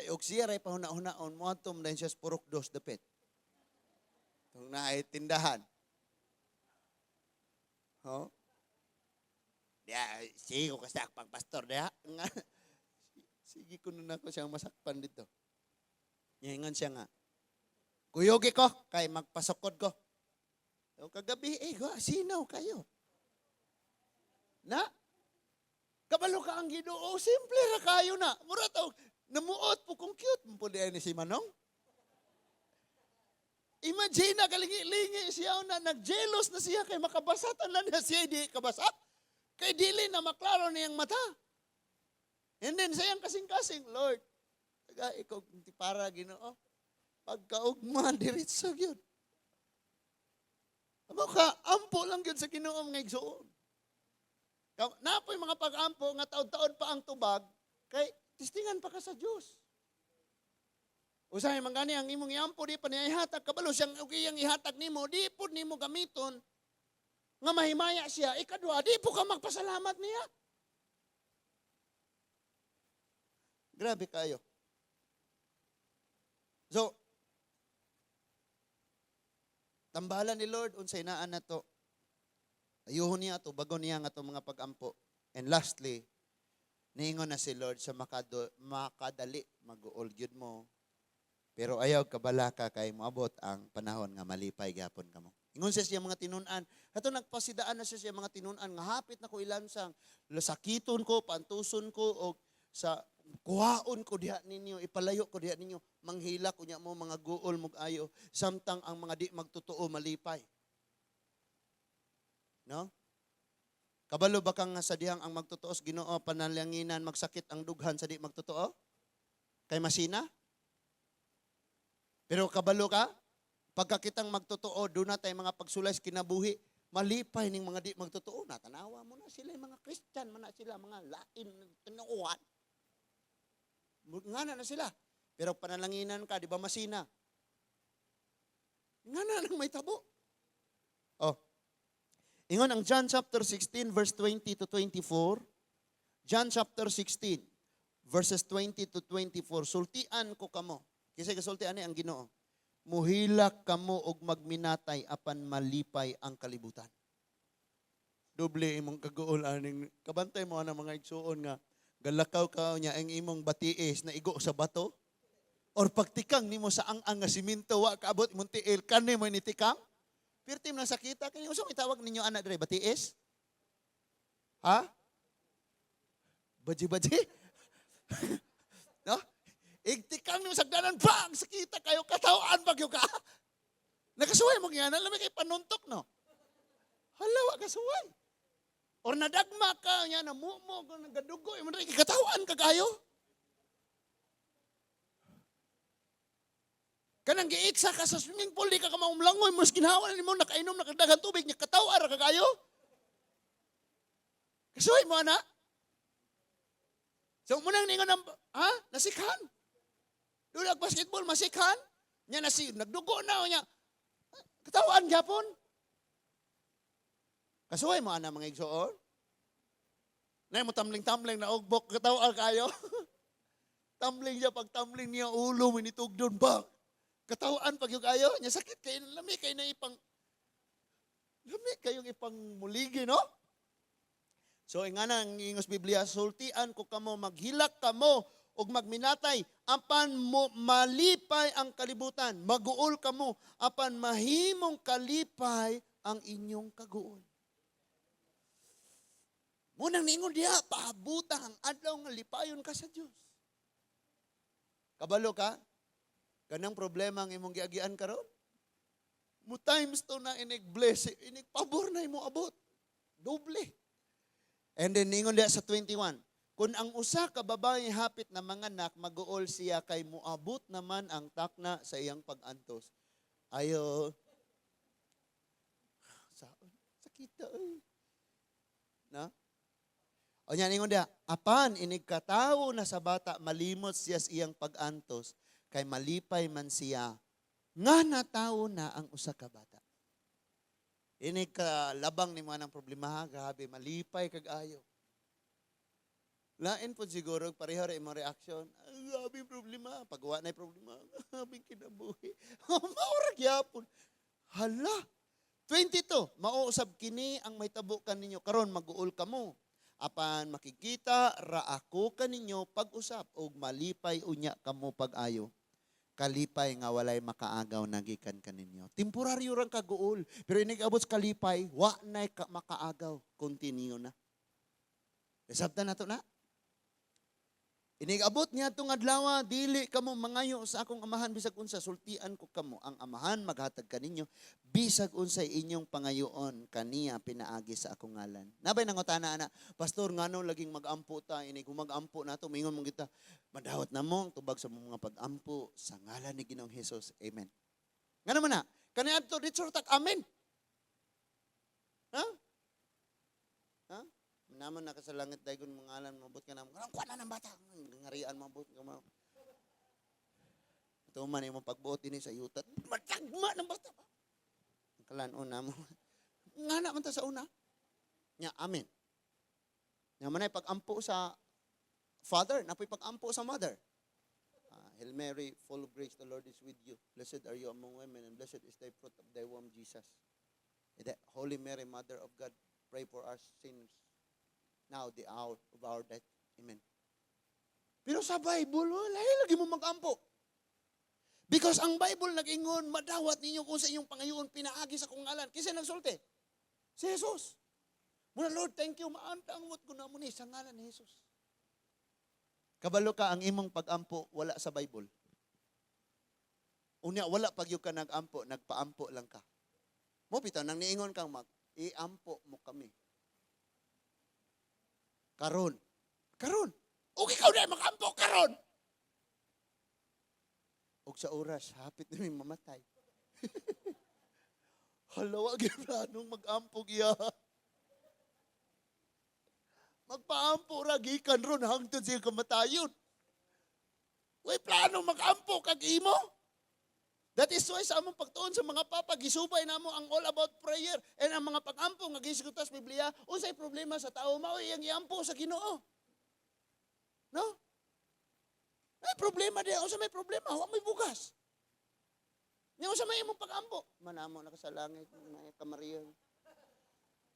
A: og siya ray pahuna-hunaon mo atom dahil siya purok dos dapit. Tung naay tindahan. Ho? Dia sige ko kasak pang pastor dia. Sige ko na ako siyang masakpan dito. Ngayon siya nga, kuyogi ko, kay magpasokod ko. So, kagabi, sinaw kayo. Na? Kabalo ka ang Ginoo, simple ra kayo na. Mura to, namuot po kung cute mo po ni si Manong. Imagine na kalingi-lingi siya na nag-jealous na siya kay makabasatan lang na siya, di kabasat. Kay dili na maklaro niyang mata. And then sayang kasing-kasing, Lord, ikaw ti para Ginoo. Pagkaugma diretso gyud. Amo ka ampo lang gyud sa Ginoo nga igsuon. Napoy mga pag-ampo nga taon-taon pa ang tubag kay tistingan pa ka sa Dios. Usahay man gani ang imong iampo di pa niya ihatag kabalo siyang iyang ihatag nimo di pud nimo gamiton nga mahimaya siya ikadua di po ka magpasalamat niya. Grabe kayo. So, tambalan ni Lord, unsay naan na to. Ayuhon niya to, bago niya nga to mga pag-ampo. And lastly, niingon na si Lord sa makadali, mag-uol yun mo. Pero ayaw kabalaka kay moabot ang panahon nga malipay gapon kamo. Ingon siya mga tinunan. Ato nagpasidaan na siya mga tinunan nga hapit na ko ilansang lasakiton ko, pantuson ko o sa kuhaon ko diha ninyo, ipalayo ko diha ninyo, manghila ko niya mo mga guol mong ayo, samtang ang mga di magtotoo malipay. No? Kabalo ba kang sa dihang ang magtotoos Ginoo panalanginan magsakit ang dughan sa di magtotoo? Kay masina? Pero kabalo ka? Pagkakitang magtotoo, doon na tayo mga pagsulay kinabuhi, malipay ning mga di magtotoo. Natanawa mo na sila, mga Christian, man na sila, mga lain, tinuuhan. Nga na sila. Pero panalanginan ka, di ba masina? Nga na lang may tabo. Oh. Ingon ang John chapter 16 verse 20 to 24. John chapter 16 verses 20 to 24. Sultian ko kamo. Kasi kasultian ni ang Ginoo. Muhilak kamo og magminatay apan malipay ang kalibutan. Doble imong kaguol aning kabantay mo ang mga igsuon nga galakaw ka niya ang imong batiis na igo sa bato or pagtikang nimo sa ang nga simento wa kaabot imong tiil kani mo ni tikang Pirtim ng sakita. Kani usong itawag ninyo anak dire, batiis? Ha? Baji-baji? No? Igtikang nimo sagdanan bang sakita kayo katawaan bagyo ka. Nakasuway mo nga lami kay panuntok no. Halawa kasuway. Or nadagma ka nya na mumo ko nagadugo imo rin katawaan ka kayo. Kanang giitsa ka sa swimming pool di ka maumlangoy mo ginawa nimo nakainom nakadaghang tubig nya katawaan ra ka kayo. Kasuway mo ana. So munang ningon nasikhan. Doon basketball masikhan. Nya nagdugo na nya. Katawaan gyapon. Kasuway mo ana mga igsoon. Nay mo tamling-tamling na ugbok katawaan kayo. Tumbling niya pag tumbling niya ulo mo nitugdon ba. Katawaan pag yung kayo nya sakit kay lami kay na ipang lami kayong ipang muligi no? So ingana ang ingos Biblia, sultian ko kamo, maghilak kamo, ug magminatay, apan mo malipay ang kalibutan. Maguol kamo, apan mahimong kalipay ang inyong kaguol. Munang ningon diha, paabuta ang adlaw nga lipayon ka sa Dios. Kabalo ka? Kanang problema ang imong giagian karon? Mo times to na inig blessing, inig pabor na imo abot. Doble. And then ningon diha sa 21, kung ang usa ka babae hapit na manganak, maguol siya kay muabot naman ang takna sa iyang pag-antos. Ayo. Sakita ay. Na? O niya ningon diha, apan inig katawo na sa bata, malimot siya sa iyang pag-antos, kay malipay man siya, nga natawo na ang usa ka bata. Ini ka labang ni mga ng problema, grabe, malipay kag-ayo. Lain po siguro, pareho rin mo reaksyon, grabe problema, pagwa na problema, grabe kinabuhi. Maurag yapon. Hala, 22, mauusab kini ang may tabukan ninyo, karon mag-uol ka mo. Apan makikita, raako ka ninyo pag-usap, o malipay unya kamo pag-ayo. Kalipay nga walay makaagaw nagikan kaninyo. Temporaryo rang kaguol. Pero inigabot sa kalipay, wa na makaagaw. Continue na. Resabta na to na. Inigabot niya itong adlaw, dili kamo mangayo sa akong amahan, bisag unsa, sultian ko kamo. Ang amahan maghatag kaninyo, bisag unsa inyong pangayoon, kaniya pinaagi sa akong ngalan. Nabay nangutana ana, pastor, ngano laging mag-ampo ta, ini kung mag-ampo na to, mingon mong kita, madawat na mong tubag sa mga pag-ampo, sa ngalan ni Ginoong Hesus. Amen. Nga naman na, kaniya to, dito tak, amen. Ha? Ha? Naman nakasalangit dahil kung mangalan, mabot ka naman. Karang kuha na ng bata. Ngarian, mabot ka mo. Ito man yung pagbuot din sa yutat. Matagma ng bata. Ang kalanon na mo. Nga naman ta sa una. Nya, amen. Nga man ay pag-ampo sa father, napoy pag-ampo sa mother. Hail Mary, full of grace, the Lord is with you. Blessed are you among women, and blessed is the fruit of thy womb, Jesus. Holy Mary, Mother of God, pray for us sinners. Now, the hour of our death. Amen. Pero sa Bible, lahi lagi mo mag-ampo. Because ang Bible nag-ingon, madawat ninyo kung sa inyong pangayoon, pinaagi sa kong ngalan. Kasi nagsulti. Si Jesus. Muna, Lord, thank you. Maantangot ko na mo ni sa ngalan ni Jesus. Kabalo ka, ang imong pag-ampo, wala sa Bible. Unya, wala pag yung ka nag-ampo, nagpa-ampo lang ka. Mo, pito, nang niingon kang i-ampo mo kami. Karon. O ikaw na mag-ampo karon. O sa oras, hapit na may mamatay. Halawa, giplanong mag-ampo giya. Magpa-ampo ragikan ron hangtod siya kamatayon. Uy, planong mag-ampo kag imo. That is why sa among pagtuon sa mga papa, gisubay na mo ang all about prayer and ang mga pag-ampo nga gisigutas Biblia, unsay problema sa tao, mao iyang iampo sa Ginoo. No? May problema di, unsa may problema, wa may bugas. Nya unsa may imong pag-ampo? Manamo na ka sa langit, may kamariyon.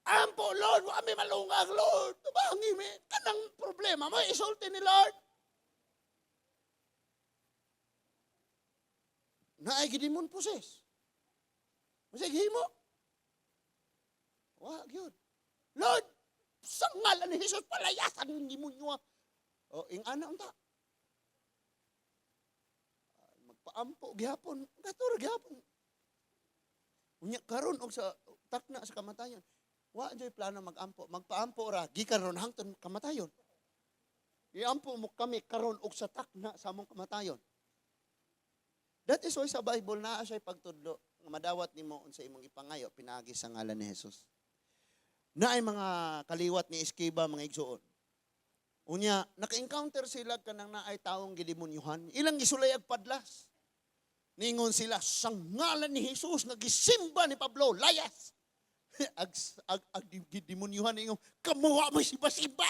A: Ampo, Lord, wa may malungag, Lord. Tubangi mi kanang problema, mo isulti ni Lord. Naay gid imong poses. Masig himo. Wa gyud. Lord, sa ngalan ni Jesus palayasan ng demonyo. O ing ana unta. Magpaampo gihapon, gatur gihapon. Unya karon og sa takna sa kamatayon. Wa joy plano magampo, magpaampo ra gikan ron hangtod kamatayon. Iampo mo kami karon og sa takna sa among kamatayon. That is why sa Bible naa siya pagtudlo nga madawat nimo unsa imong ipangayo pinaagi sa ngalan ni Jesus. Naay mga kaliwat ni Eskeba mga igsuon. Unya naka-encounter sila kanang naay taong gidemonyuhan, ilang gisulay ag padlas. Ningon sila sa ngalan ni Jesus nga gisimba ni Pablo, layas. ag gidemonyuhan ningon, kamuha mo siba-siba.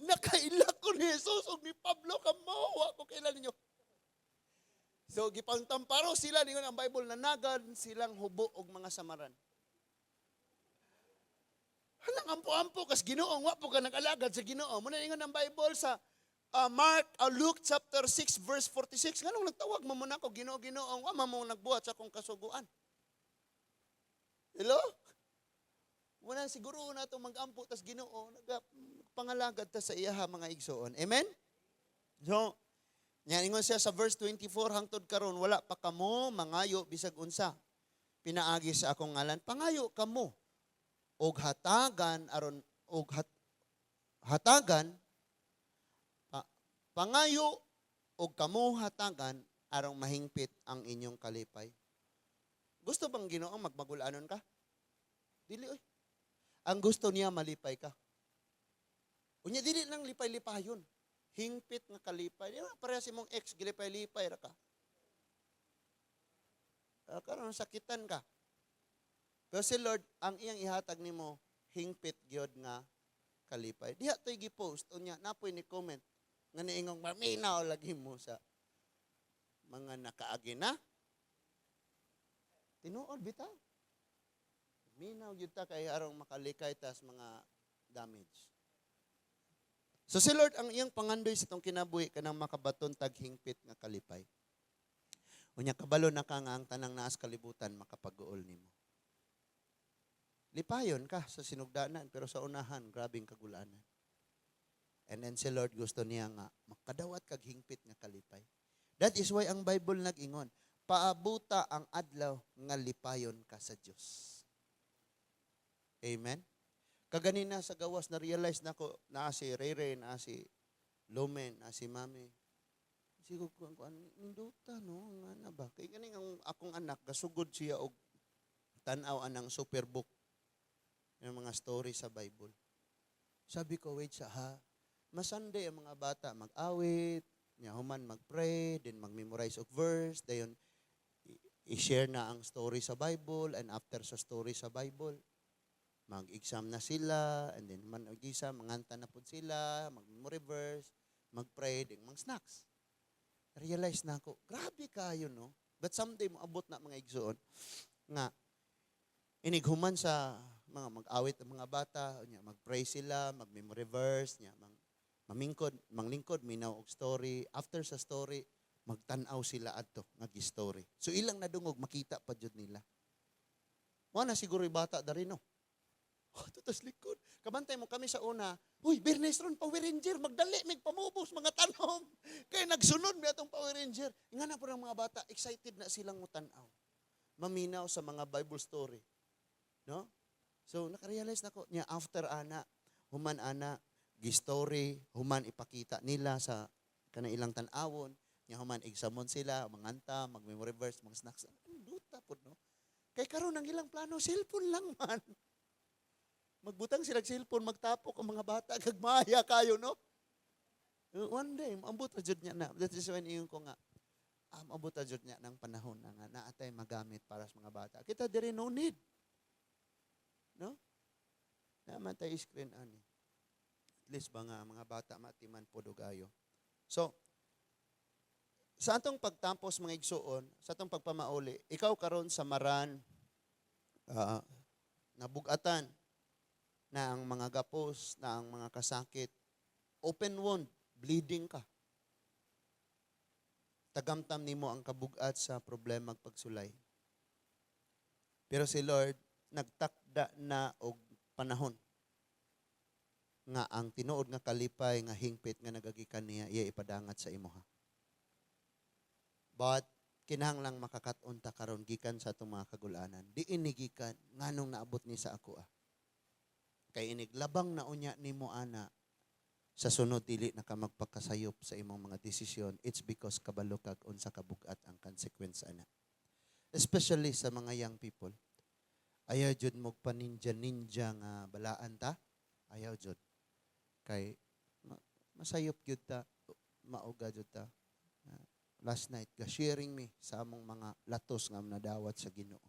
A: Nakaila ko ni Jesus ug ni Pablo kamuha ko kailan ninyo. So gipangtamparo sila ningon ang Bible nanagan silang hubo og mga samaran. Hanang ampo-ampo kas Ginoo wa po ka nag-alagad sa Ginoo. Muna ningon ang Bible sa Luke chapter 6 verse 46. Nganong nagtawag mo muna ko Ginoo Ginoo wa man mo nagbuhat sa akong kasuguan. Hello? Muna siguro na itong mag-ampo tas Ginoo nagpangalagad ta sa iyaha mga igsoon. Amen? So, ningon siya sa verse 24 hangtod karon wala pa kamo mangayo bisag unsa. Pinaagi sa akong ngalan, pangayo kamo og hatagan aron og hatagan pangayo og kamo hatagan arong mahingpit ang inyong kalipay. Gusto bang Ginoo magmagulanon ka? Dili oy. Ang gusto niya malipay ka. Unya dili lang lipay-lipayon. Hingpit nga kalipay. Di ba pareha si mong ex gilipay-lipay ra ka. Karon sakitan ka. Pero si Lord ang iyang ihatag nimo hingpit gyud nga kalipay. Diha toy gi-post unya napoy ni comment nga niingong maminaw lagi mo sa mga nakaagi na. Tinuod bitaw. Minaw gyud ta kay arong makalikay tas mga damage. So si Lord ang iyang pangandoy sa itong kinabuhi kanang makabaton tag hingpit nga kalipay. Unya kabalo na ka nga ang tanang naas kalibutan makapag-uol nimo. Lipayon ka sa sinugdanan pero sa unahan grabing kagulanan. And then si Lord gusto niya nga makadawat kag hingpit nga kalipay. That is why ang Bible nag-ingon, paabuta ang adlaw nga lipayon ka sa Dios. Amen. Kaganina sa gawas na realize na ko na si Rere, na si Lumen, na si Mami. Siguro ko ninduta no nga na ba kay kani ang akong anak gasugod siya og tan-aw anang superbook ng mga story sa Bible. Sabi ko wait sa ha. Masande ang mga bata mag-awit, nya human mag-pray, then mag-memorize og verse, dayon i-share na ang story sa Bible and after sa story sa Bible mag-exam na sila, and then man mag-exam, manganta na po sila, mag-memory verse, mag-pray, then mag-snacks. Realize na ako, grabe kayo, no? But someday, maabot na mga igsoon, nga, inighuman sa mga mag-awit ng mga bata, mag-pray sila, mag-memory verse, manglingkod, minaw og story. After sa story, magtanaw sila adto nag-story. So ilang nadungog, makita pa jud nila. Wala siguro yung bata dari no. Tutas likod. Kabantay mo kami sa una, uy, Bernes ron, Power Ranger, magdali, may pamubos, mga tanong. Kaya nagsunod na itong Power Ranger. Nga na po ng mga bata, excited na silang mutanaw. Maminaw sa mga Bible story. No? So, nakarealize na ko, niya after ana, human ana, gi-story, human ipakita nila sa kanailang tanawon, niya human examon sila, manganta, mag-memory verse, mga snacks. Duta po, no? Kaya karon ang ilang plano, cellphone lang man. Magbutang sila cellphone, magtapok ang mga bata, gagmaya kayo, no? One day, maambot na jud niya na. That is when yung ko nga, maambot na jud niya ng panahon na nga, naatay magamit para sa mga bata. Kita diri no need. No? Naman tayo screen ani. At least ba nga, mga bata matiman po dugayo. So, sa atong pagtampos mga igsuon, sa atong pagpamauli, ikaw karon sa maran, nabugatan, na ang mga gapos, na ang mga kasakit, open wound, bleeding ka. Tagamtam nimo ang kabugat sa problema pagsulay. Pero si Lord, nagtakda
B: da na og panahon nga ang tinuod nga kalipay nga hingpit nga nagagikan niya iya ipadangat sa imo ha. But kinahanglang makakaton ta karon gikan sa atong mga kagulanan. Di inigikan nganong naabot ni sa ako Kay inig labang na unya nimo ana sa sunod dili na ka magpakasayop sa imong mga desisyon. It's because kabalo kag unsa kabugat ang consequence ana. Especially sa mga young people. Ayaw jud mo paninja-ninja nga balaan ta. Ayaw jud. Kay masayop jud ta, mauga jud ta. Last night, sharing me sa among mga latos nga nadawat sa Ginoo.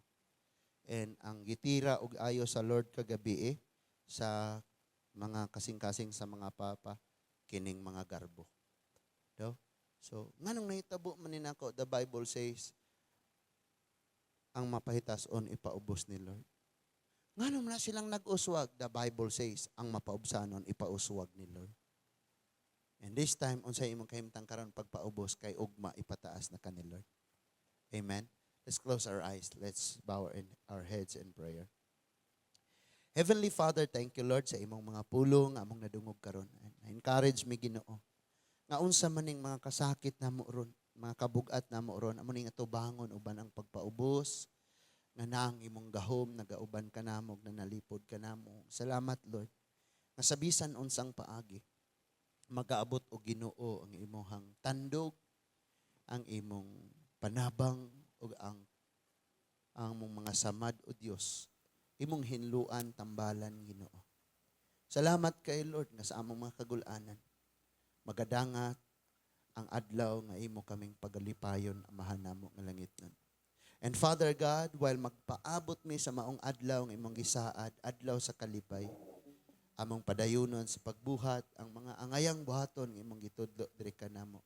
B: And ang gitira og ayo sa Lord kagabi sa mga kasing-kasing sa mga papa, kining mga garbo. Do? So, nganong nahitabo man ninako, the Bible says, ang mapahitason ipaubos ni Lord. Nganong na silang nag-uswag, the Bible says, ang mapaubsanon ipauswag ni Lord. And this time, unsay imong kahimtang karon pagpaubos kay ugma ipataas na ka ni Lord. Amen. Let's close our eyes. Let's bow our heads in prayer. Heavenly Father, thank you Lord sa imong mga pulong among nadungog karon. Encourage me Ginoo. Nga unsa man ning mga kasakit namo ron, mga kabugat namo ron, amo ning atubangon uban ang pagpaubos nga naang imong gahom nagauban ka namo na nalipod ka namo. Salamat Lord. Nga sa bisan unsang paagi magaabot og Ginoo ang imong tandog, ang imong panabang ug ang mong mga samad o Dios. Imong hinluan, tambalan, Ginoo. Salamat kay Lord nga sa among mga kagulanan. Magadangat ang adlaw nga imo kaming pagalipayon amahan namo nga langit nun. And Father God, while magpaabot mi sa maong adlaw nga imong gisaad, adlaw sa kalipay, among padayunon sa pagbuhat, ang mga angayang buhaton nga imong gitudlo diri kanamo.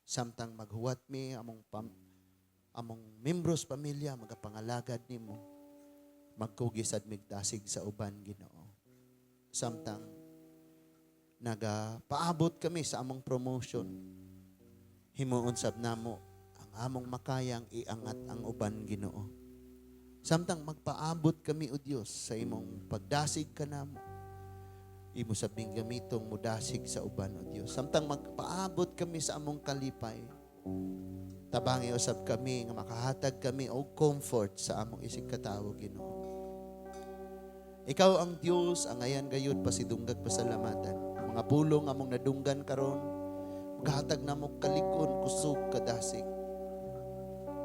B: Samtang maghuwat mi among membros pamilya magapangalagad nimo. Magkugisad migdasig sa uban Ginoo. Samtang nagapaabot kami sa among promotion, himuon sab namo ang among makayang iangat ang uban Ginoo. Samtang magpaabot kami o Dios sa imong pagdasig kanamo, imo sabing gamitong mudasig sa uban o Dios. Samtang magpaabot kami sa among kalipay, tabangi usab kami nga makahatag kami og comfort sa among isig katawo Ginoo. Ikaw ang Dios, ang ayan gayud pasidunggag pasalamatan. Ang mga pulong among nadunggan karon, maghatag namo kalikon kusog kadasig.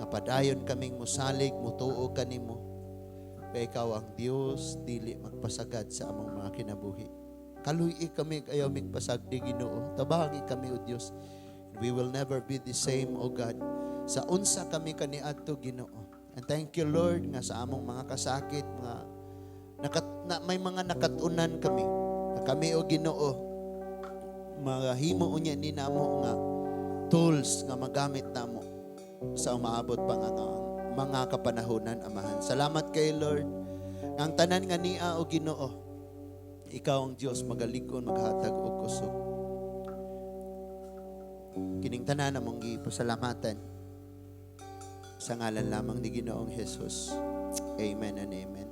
B: Napadayon kaming musalig, mutuo kanimo. Kay ikaw ang Dios, dili magpasagad sa among mga kinabuhi. Kaluy kami kayo migpasagdi Ginoo. Tabangi kami o Dios. We will never be the same, O God. Sa unsa kami kaniadto Ginoo. And thank you Lord nga sa among mga kasakit, may mga nakatunan kami. Na kami o Ginoo, mahimo unya ni namo nga tools nga magamit namo sa umaabot pa nga mga kapanahonan amahan. Salamat kay Lord. Ang tanan nga niya o Ginoo, ikaw ang Dios magalikon maghatag og kusog. Kining tanan namong gipasalamatan sa ngalan lamang ni Ginoong Jesus. Amen and amen.